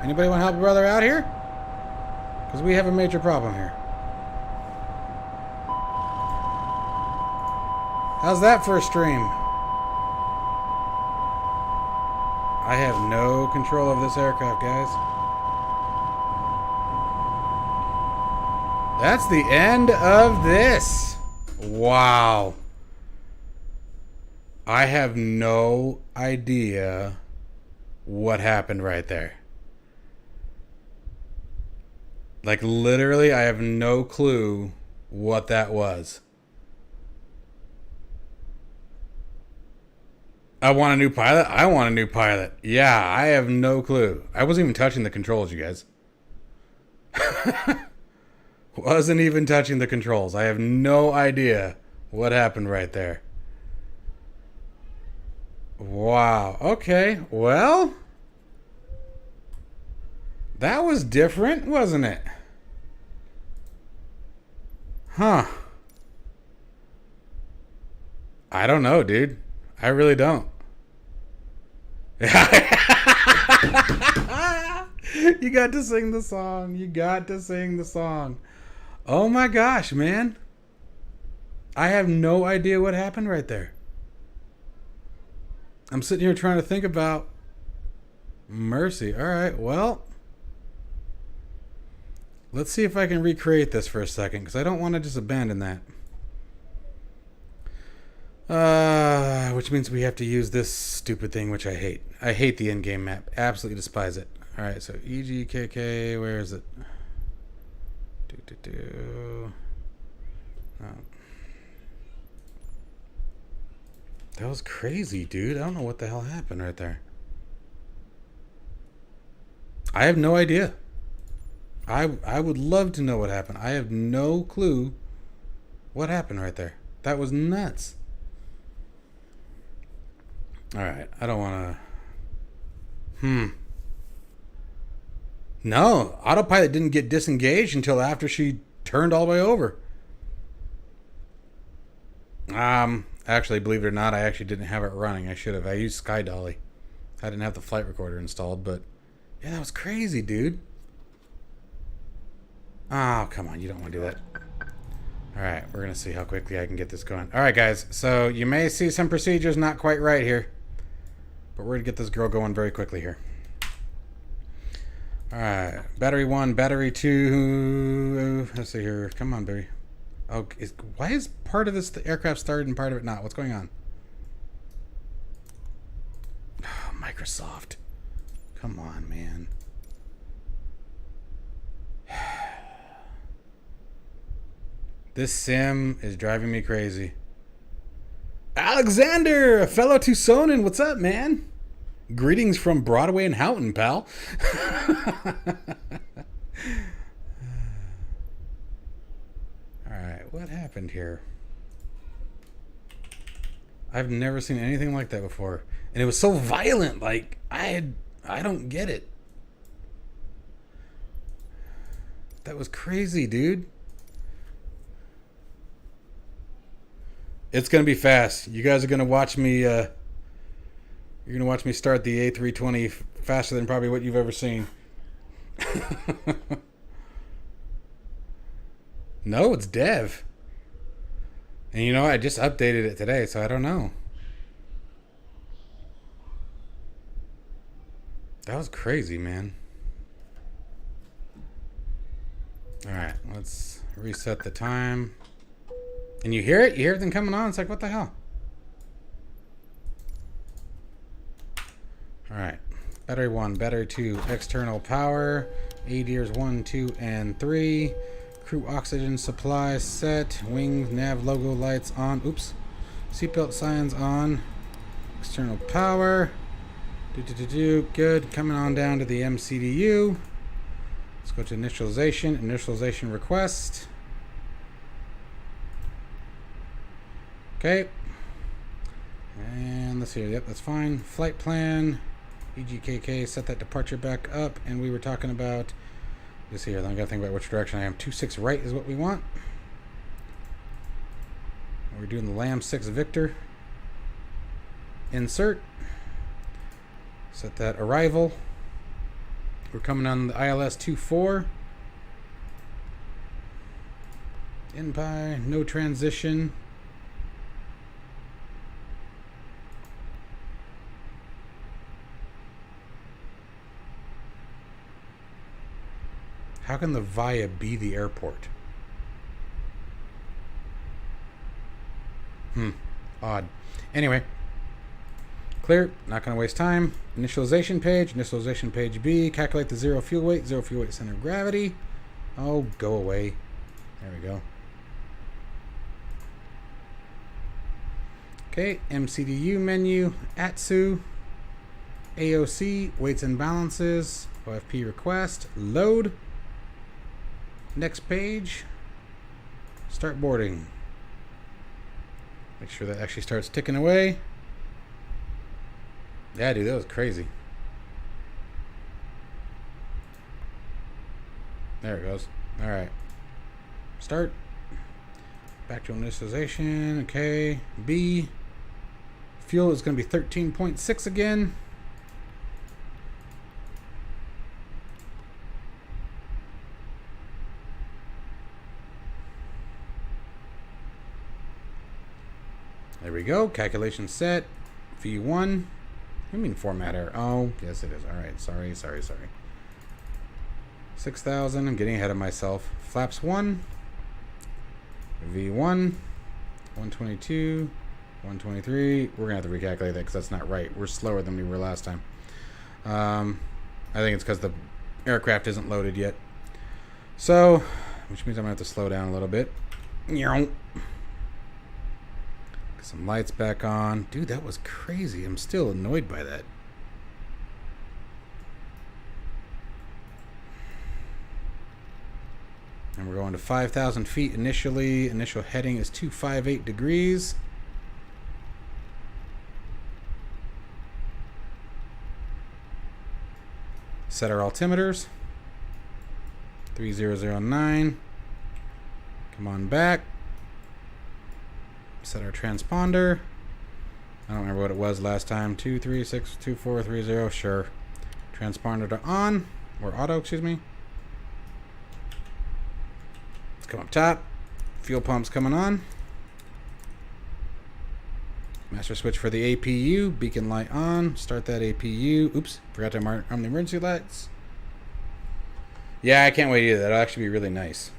Anybody want to help a brother out here? Because we have a major problem here. How's that for a stream? I have no control of this aircraft, guys. That's the end of this. Wow. I have no idea what happened right there. Like, literally, I have no clue what that was. I want a new pilot? I want a new pilot. Yeah, I have no clue. I wasn't even touching the controls, you guys. Wasn't even touching the controls. I have no idea what happened right there. Wow. Okay. Well, that was different, wasn't it? Huh. I don't know, dude. I really don't. You got to sing the song. You got to sing the song. Oh my gosh, man. I have no idea what happened right there. I'm sitting here trying to think about mercy. All right, well, let's see if I can recreate this for a second, because I don't want to just abandon that. Which means we have to use this stupid thing, which I hate. I hate the in-game map. Absolutely despise it. All right, so EGKK, where is it? Oh. That was crazy, dude. I don't know what the hell happened right there. I have no idea. I would love to know what happened. I have no clue what happened right there. That was nuts. All right, I don't want to... No, autopilot didn't get disengaged until after she turned all the way over. Actually, believe it or not, I actually didn't have it running. I should have. I used Sky Dolly. I didn't have the flight recorder installed, but yeah, that was crazy, dude. Oh, come on, you don't want to do that. All right, we're going to see how quickly I can get this going. All right, guys, so you may see some procedures not quite right here, but we're going to get this girl going very quickly here. All right, battery 1, battery 2. Let's see here. Come on, baby. Oh, why is part of this the aircraft started and part of it not? What's going on? Oh, Microsoft. Come on, man. This sim is driving me crazy. Alexander, a fellow Tucsonan, what's up, man? Greetings from Broadway and Houghton, pal. Alright, what happened here? I've never seen anything like that before. And it was so violent, like, I don't get it. That was crazy, dude. It's gonna be fast. You guys are gonna watch me, you're gonna watch me start the A320 faster than probably what you've ever seen. No, it's Dev. And you know what? I just updated it today, so I don't know. That was crazy, man. Alright, let's reset the time. And you hear it? You hear everything coming on? It's like, what the hell? Alright. Battery 1, battery 2, external power. ADIRs 1, 2, and 3. Crew oxygen supply set. Wing nav logo lights on. Oops. Seatbelt signs on. External power. Good. Coming on down to the MCDU. Let's go to initialization. Initialization request. Okay. And let's see. Yep, that's fine. Flight plan. EGKK, set that departure back up. And we were talking about this here. Then I gotta think about which direction I am. 26 right is what we want. We're doing the Lamb 6 Victor. Insert. Set that arrival. We're coming on the ILS 24. INPI, no transition. How can the VIA be the airport? Odd. Anyway. Clear. Not going to waste time. Initialization page B. Calculate the zero fuel weight center of gravity. Oh, go away. There we go. Okay, MCDU menu. ATSU. AOC. Weights and balances. OFP request. Load. Next page. Start boarding. Make sure that actually starts ticking away. Yeah, dude, that was crazy. There it goes. Alright. Start. Back to initialization. Okay. B. Fuel is going to be 13.6 again. There we go. Calculation set. V1. I mean format error. Oh, yes it is. Alright. Sorry. 6,000. I'm getting ahead of myself. Flaps 1. V1. 122. 123. We're going to have to recalculate that because that's not right. We're slower than we were last time. I think it's because the aircraft isn't loaded yet. So, which means I'm going to have to slow down a little bit. Some lights back on. Dude, that was crazy. I'm still annoyed by that. And we're going to 5,000 feet initially. Initial heading is 258 degrees. Set our altimeters. 3009. Come on back. Set our transponder. I don't remember what it was last time. 2362430. Sure. Transponder to on. Or auto, excuse me. Let's come up top. Fuel pump's coming on. Master switch for the APU. Beacon light on. Start that APU. Oops. Forgot to arm the emergency lights. Yeah, I can't wait either. That'll actually be really nice.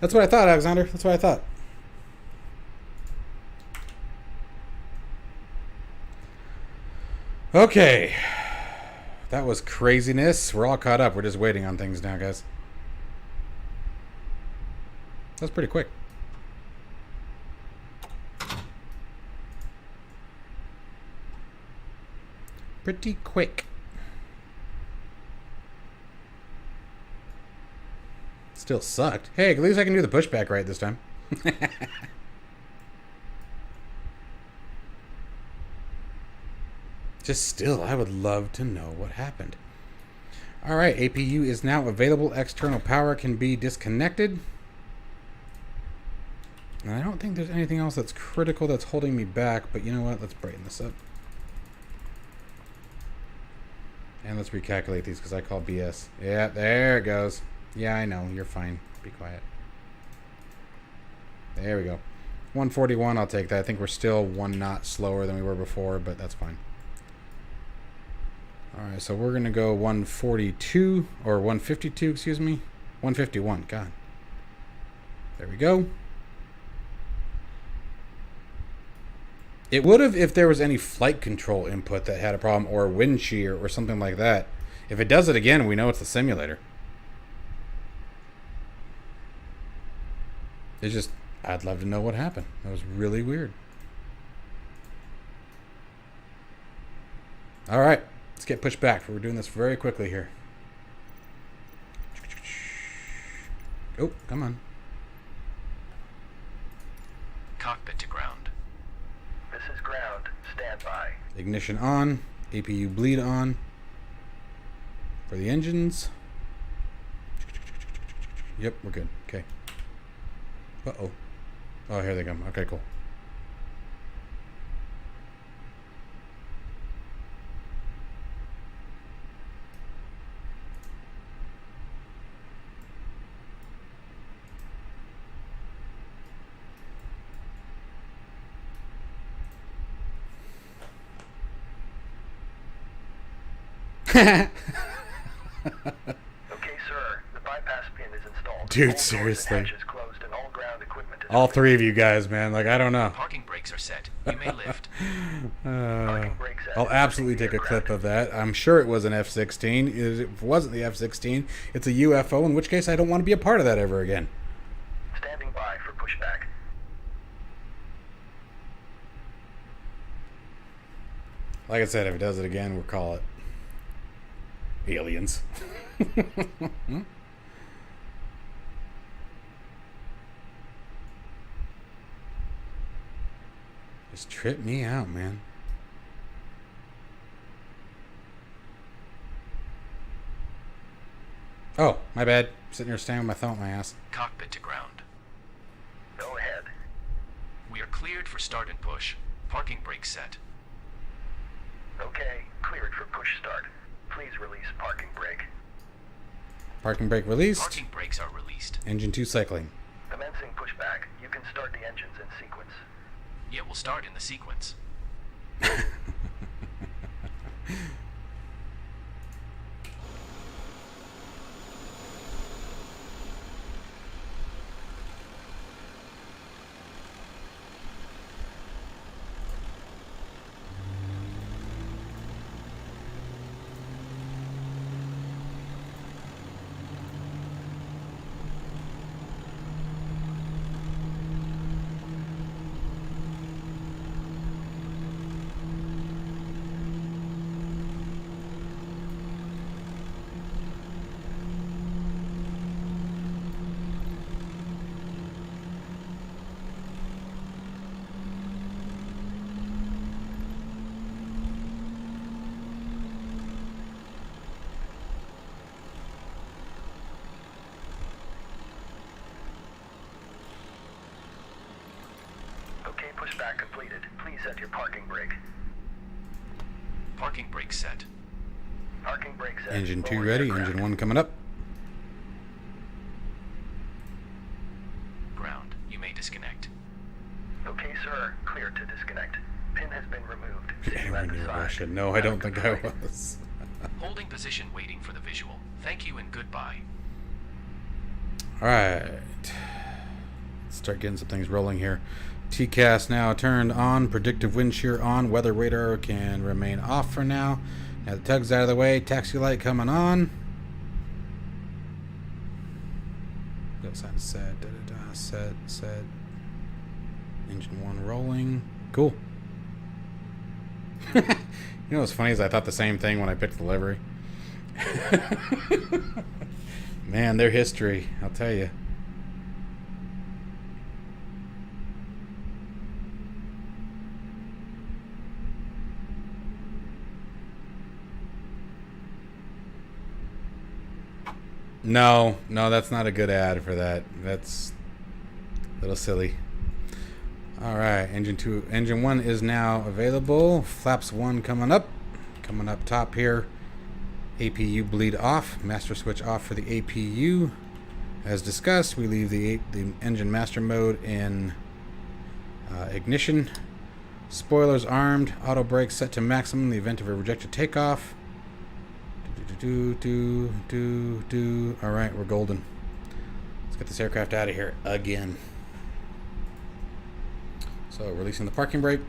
That's what I thought, Alexander. That's what I thought. Okay. That was craziness. We're all caught up. We're just waiting on things now, guys. That's pretty quick. Pretty quick. Still sucked. Hey, at least I can do the pushback right this time. Just still, I would love to know what happened. Alright, APU is now available. External power can be disconnected. And I don't think there's anything else that's critical that's holding me back, but you know what? Let's brighten this up. And let's recalculate these because I call BS. Yeah, there it goes. Yeah, I know. You're fine. Be quiet. There we go. 141, I'll take that. I think we're still 1 knot slower than we were before, but that's fine. Alright, so we're going to go 142, or 152, excuse me. 151, God. There we go. It would have if there was any flight control input that had a problem, or wind shear, or something like that. If it does it again, we know it's the simulator. It's just, I'd love to know what happened. That was really weird. Alright, let's get pushed back. We're doing this very quickly here. Oh, come on. Cockpit to ground. This is ground. Stand by. Ignition on. APU bleed on. For the engines. Yep, we're good. Okay. Uh-oh. Oh, here they come. Okay, cool. Okay, sir. The bypass pin is installed. Dude, All doors and seriously. hatches closed and all ground equipment is All clear. 3 of you guys, man. Like, I don't know. Parking brakes are set. You may lift. Parking brakes set. I'll absolutely take a clip of that. I'm sure it was an F-16. If it wasn't the F-16, it's a UFO, in which case I don't want to be a part of that ever again. Standing by for pushback. Like I said, if it does it again, we'll call it aliens. Just trip me out, man. Oh, my bad. Sitting here staring with my thumb at my ass. Cockpit to ground. Go ahead. We are cleared for start and push. Parking brakes set. Okay, cleared for push start. Please release parking brake. Parking brake released. Parking brakes are released. Engine 2 cycling. Commencing pushback. You can start the engines in sequence. It will start in the sequence. Okay, pushback completed. Please set your parking brake. Parking brakes set. Parking brake set. Engine 2 Lower ready. aircraft. Engine 1 coming up. Ground. You may disconnect. Okay, sir. Clear to disconnect. Pin has been removed. See you Anywhere at the near side. Russia. No, I don't think I was. Holding position waiting for the visual. Thank you and goodbye. Alright. Let's start getting some things rolling here. TCAS now turned on. Predictive wind shear on. Weather radar can remain off for now. Now the tug's out of the way. Taxi light coming on. Go sign set. Da, da, da, set. Engine 1 rolling. Cool. You know what's funny is I thought the same thing when I picked the livery. Man, their history, I'll tell you. No, that's not a good ad for that. That's a little silly. All right, engine 1 is now available. Flaps 1 coming up top here. APU bleed off. Master switch off for the APU. As discussed, we leave the engine master mode in ignition. Spoilers armed. Auto brake set to maximum in the event of a rejected takeoff. Alright, we're golden. Let's get this aircraft out of here again. So, releasing the parking brake.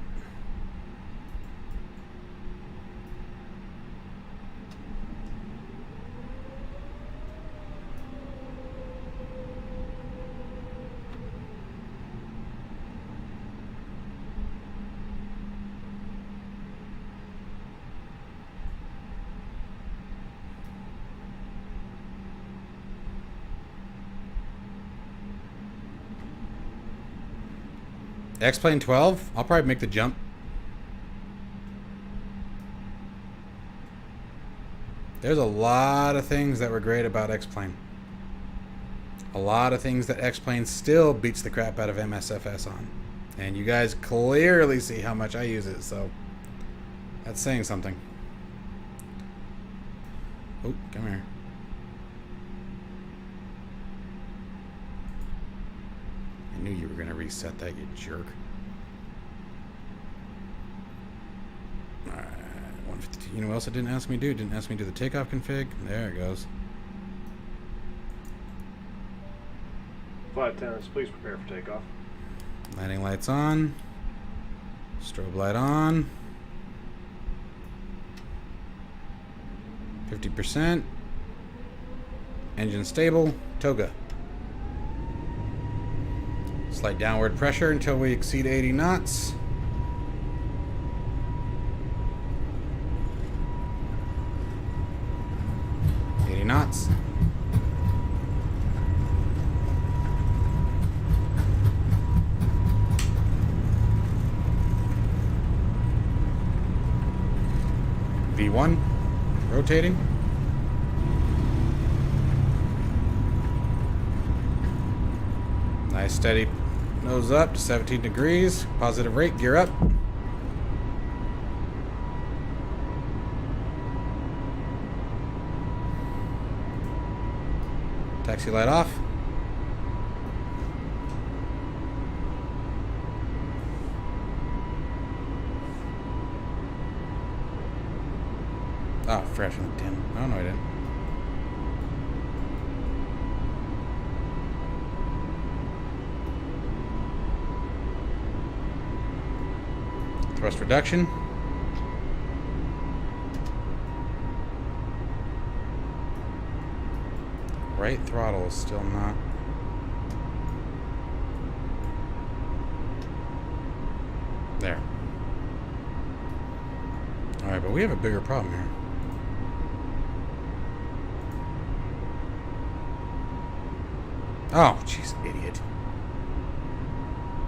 X-Plane 12? I'll probably make the jump. There's a lot of things that were great about X-Plane. A lot of things that X-Plane still beats the crap out of MSFS on. And you guys clearly see how much I use it, so that's saying something. Oh, come here. I knew you were going to reset that, you jerk. Alright, 152. You know what else it didn't ask me to do? It didn't ask me to do the takeoff config. There it goes. Flight attendants, please prepare for takeoff. Landing lights on. Strobe light on. 50%. Engine stable. Toga. Slight downward pressure until we exceed 80 knots. Knots. V1 rotating. Nice steady nose up to 17 degrees. Positive rate, gear up. Taxi light off. Oh, fresh on the 10. Oh, no, I didn't. Thrust reduction. Right throttle is still not. There. Alright, but we have a bigger problem here. Oh, jeez, idiot.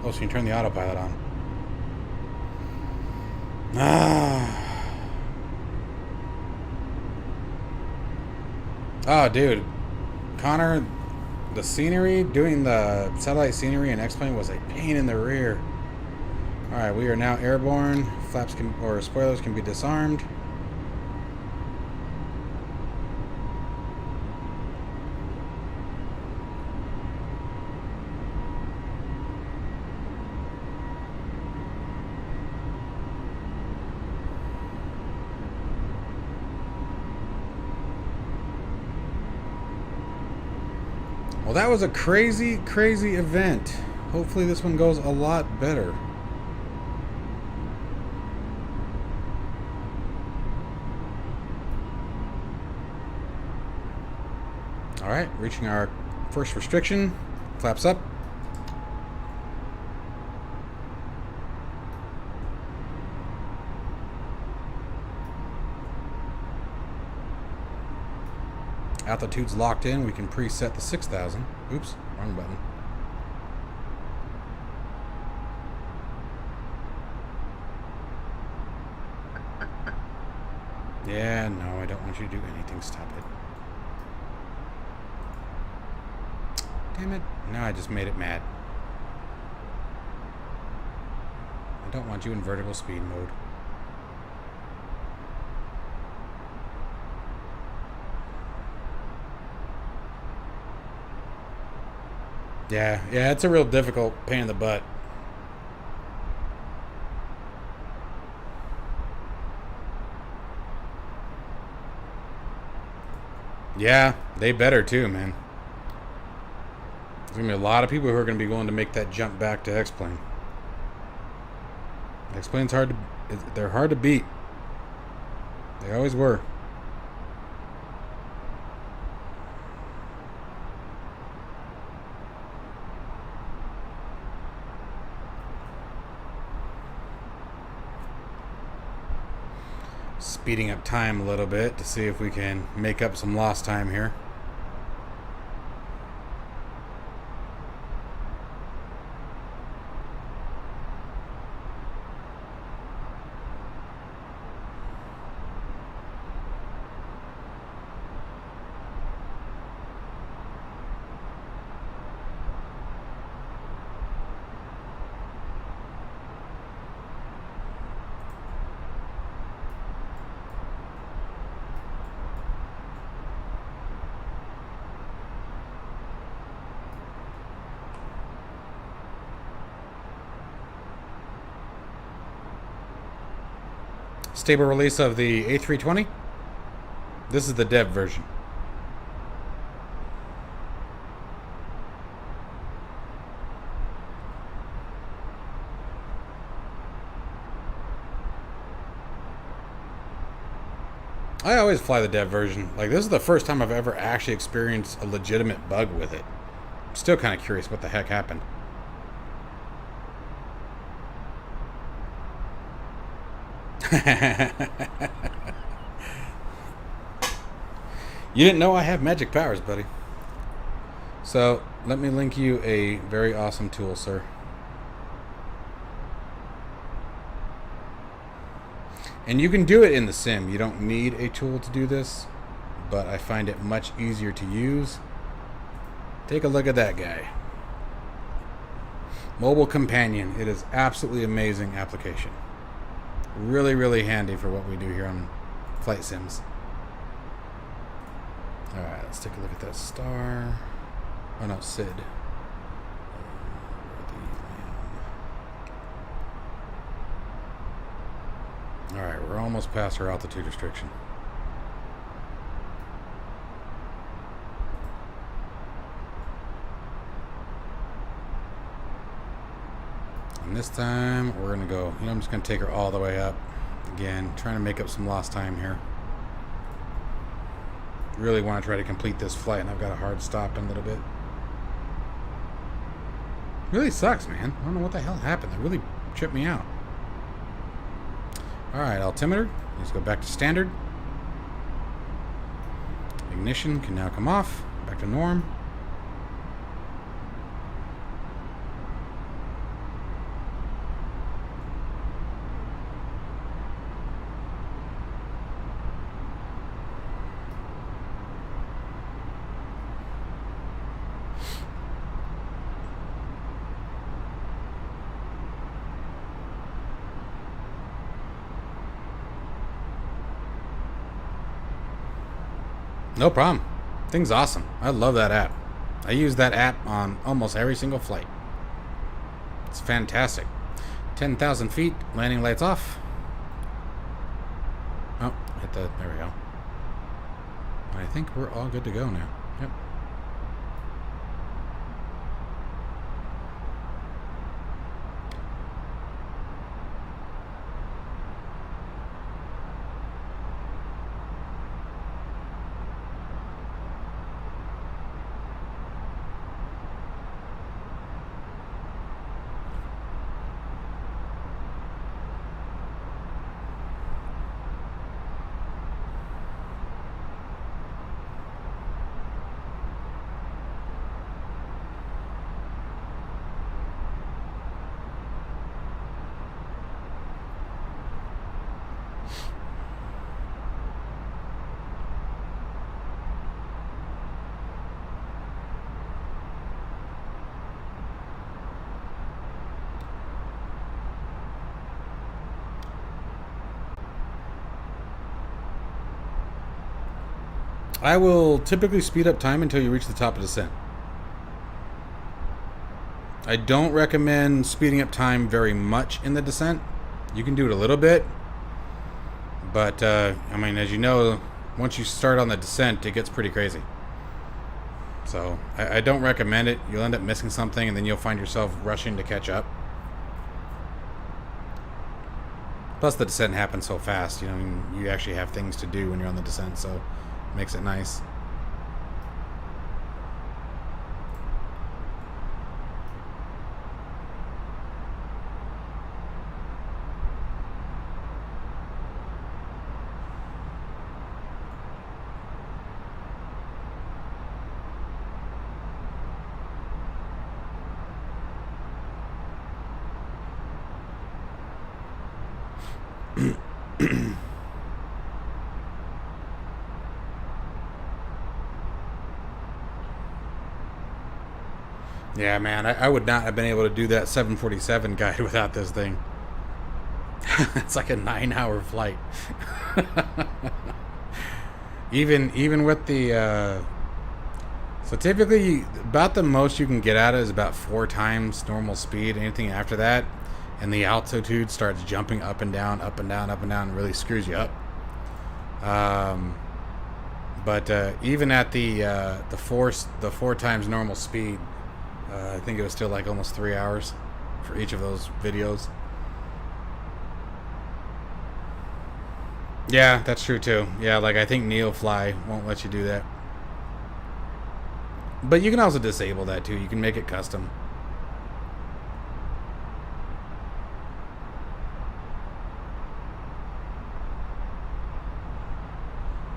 Oh, so you can turn the autopilot on. Ah. Oh, dude. Connor, the scenery, doing the satellite scenery in X-Plane was a pain in the rear. Alright, we are now airborne. Flaps can, or spoilers can be disarmed. Well, that was a crazy, crazy event. Hopefully this one goes a lot better. Alright, reaching our first restriction. Flaps up. Altitude's locked in. We can preset the 6,000. Oops, wrong button. Yeah, no, I don't want you to do anything. Stop it. Damn it. No, I just made it mad. I don't want you in vertical speed mode. Yeah, it's a real difficult pain in the butt. Yeah, they better too, man. There's going to be a lot of people who are going to be willing to make that jump back to X-Plane. X-Plane's they're hard to beat. They always were. Speeding up time a little bit to see if we can make up some lost time here. Stable release of the A320. This is the dev version. I always fly the dev version. Like, this is the first time I've ever actually experienced a legitimate bug with it. I'm still kind of curious what the heck happened. You didn't know I have magic powers, buddy. So, let me link you a very awesome tool, sir. And you can do it in the sim. You don't need a tool to do this, but I find it much easier to use. Take a look at that guy. Mobile Companion. It is absolutely amazing application. Really, really handy for what we do here on flight sims. Alright, let's take a look at that star. Oh no, Sid. Alright, we're almost past our altitude restriction. And this time, we're going to go, I'm just going to take her all the way up. Again, trying to make up some lost time here. Really want to try to complete this flight, and I've got a hard stop in a little bit. Really sucks, man. I don't know what the hell happened. That really tripped me out. Alright, altimeter. Let's go back to standard. Ignition can now come off. Back to norm. No problem. Thing's awesome. I love that app. I use that app on almost every single flight. It's fantastic. 10,000 feet, landing lights off. Oh, hit the, there we go. I think we're all good to go now. Yep. I will typically speed up time until you reach the top of descent. I don't recommend speeding up time very much in the descent. You can do it a little bit. But, I mean, as you know, once you start on the descent, it gets pretty crazy. So, I don't recommend it. You'll end up missing something, and then you'll find yourself rushing to catch up. Plus, the descent happens so fast, you know, you actually have things to do when you're on the descent, so it makes it nice. Yeah, man, I would not have been able to do that 747 guide without this thing. It's like a 9-hour flight. even with the so typically about the most you can get out of it is about 4 times normal speed. Anything after that, and the altitude starts jumping up and down, up and down, up and down, and really screws you up. But even at the 4 times normal speed, I think it was still like almost 3 hours for each of those videos. Yeah, that's true too. Yeah, like I think NeoFly won't let you do that. But you can also disable that too. You can make it custom.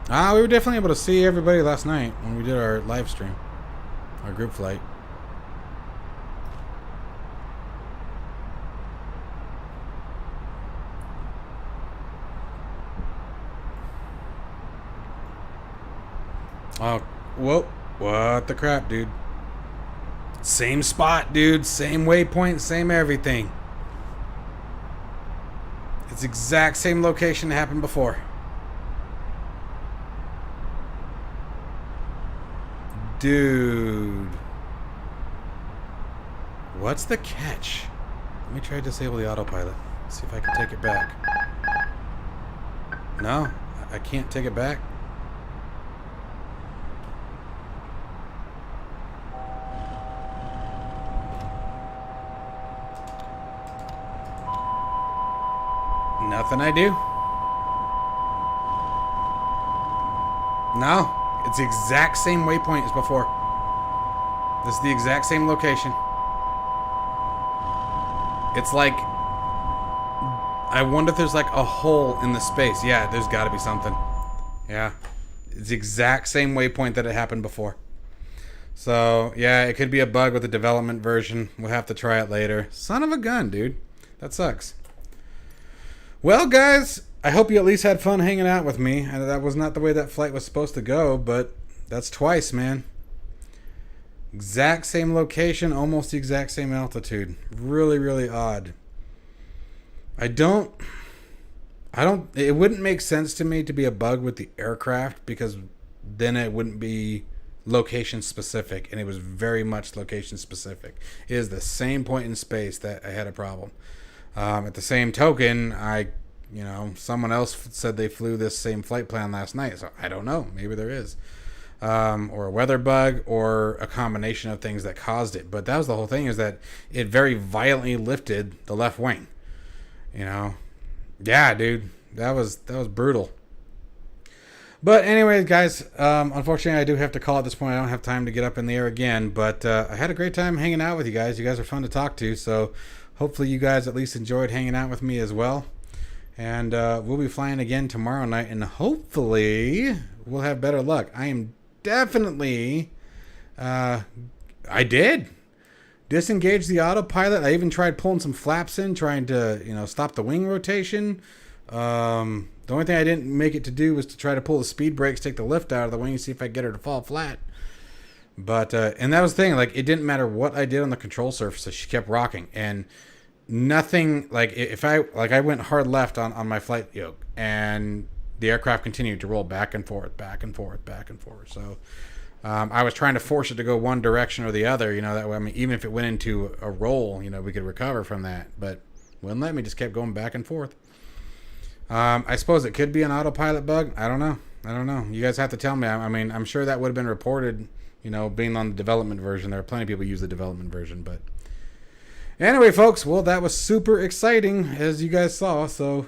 We were definitely able to see everybody last night when we did our live stream, our group flight. Oh, whoa. What the crap, dude? Same spot, dude. Same waypoint, same everything. It's exact same location that happened before. Dude. What's the catch? Let me try to disable the autopilot. See if I can take it back. No, I can't take it back. Nothing I do. No, it's the exact same waypoint as before. This is the exact same location. It's like, I wonder if there's like a hole in the space. Yeah, there's got to be something. Yeah, it's the exact same waypoint that it happened before. So yeah, it could be a bug with the development version. We'll have to try it later. Son of a gun, dude. That sucks. Well, guys, I hope you at least had fun hanging out with me. That was not the way that flight was supposed to go, but that's twice, man. Exact same location, almost the exact same altitude. Really, really odd. It wouldn't make sense to me to be a bug with the aircraft, because then it wouldn't be location specific, and it was very much location specific. It is the same point in space that I had a problem. At the same token, someone else said they flew this same flight plan last night, so I don't know. Maybe there is. Or a weather bug, or a combination of things that caused it. But that was the whole thing, is that it very violently lifted the left wing. Yeah, dude, that was brutal. But anyways, guys, unfortunately, I do have to call at this point. I don't have time to get up in the air again, but I had a great time hanging out with you guys. You guys are fun to talk to, so hopefully you guys at least enjoyed hanging out with me as well. And we'll be flying again tomorrow night, and hopefully we'll have better luck. I am definitely... I did disengage the autopilot. I even tried pulling some flaps in, trying to, stop the wing rotation. The only thing I didn't make it to do was to try to pull the speed brakes, take the lift out of the wing, and see if I could get her to fall flat. But, and that was the thing, like, it didn't matter what I did on the control surface, she kept rocking. And nothing, like, I went hard left on my flight yoke, and the aircraft continued to roll back and forth, back and forth, back and forth. So, I was trying to force it to go one direction or the other, you know, that way, I mean, even if it went into a roll, you know, we could recover from that, but wouldn't let me, just kept going back and forth. I suppose it could be an autopilot bug. I don't know. You guys have to tell me. I mean, I'm sure that would have been reported, you know, being on the development version. There are plenty of people who use the development version, but anyway, folks, well, that was super exciting, as you guys saw. So,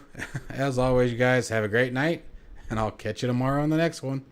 as always, you guys have a great night, and I'll catch you tomorrow on the next one.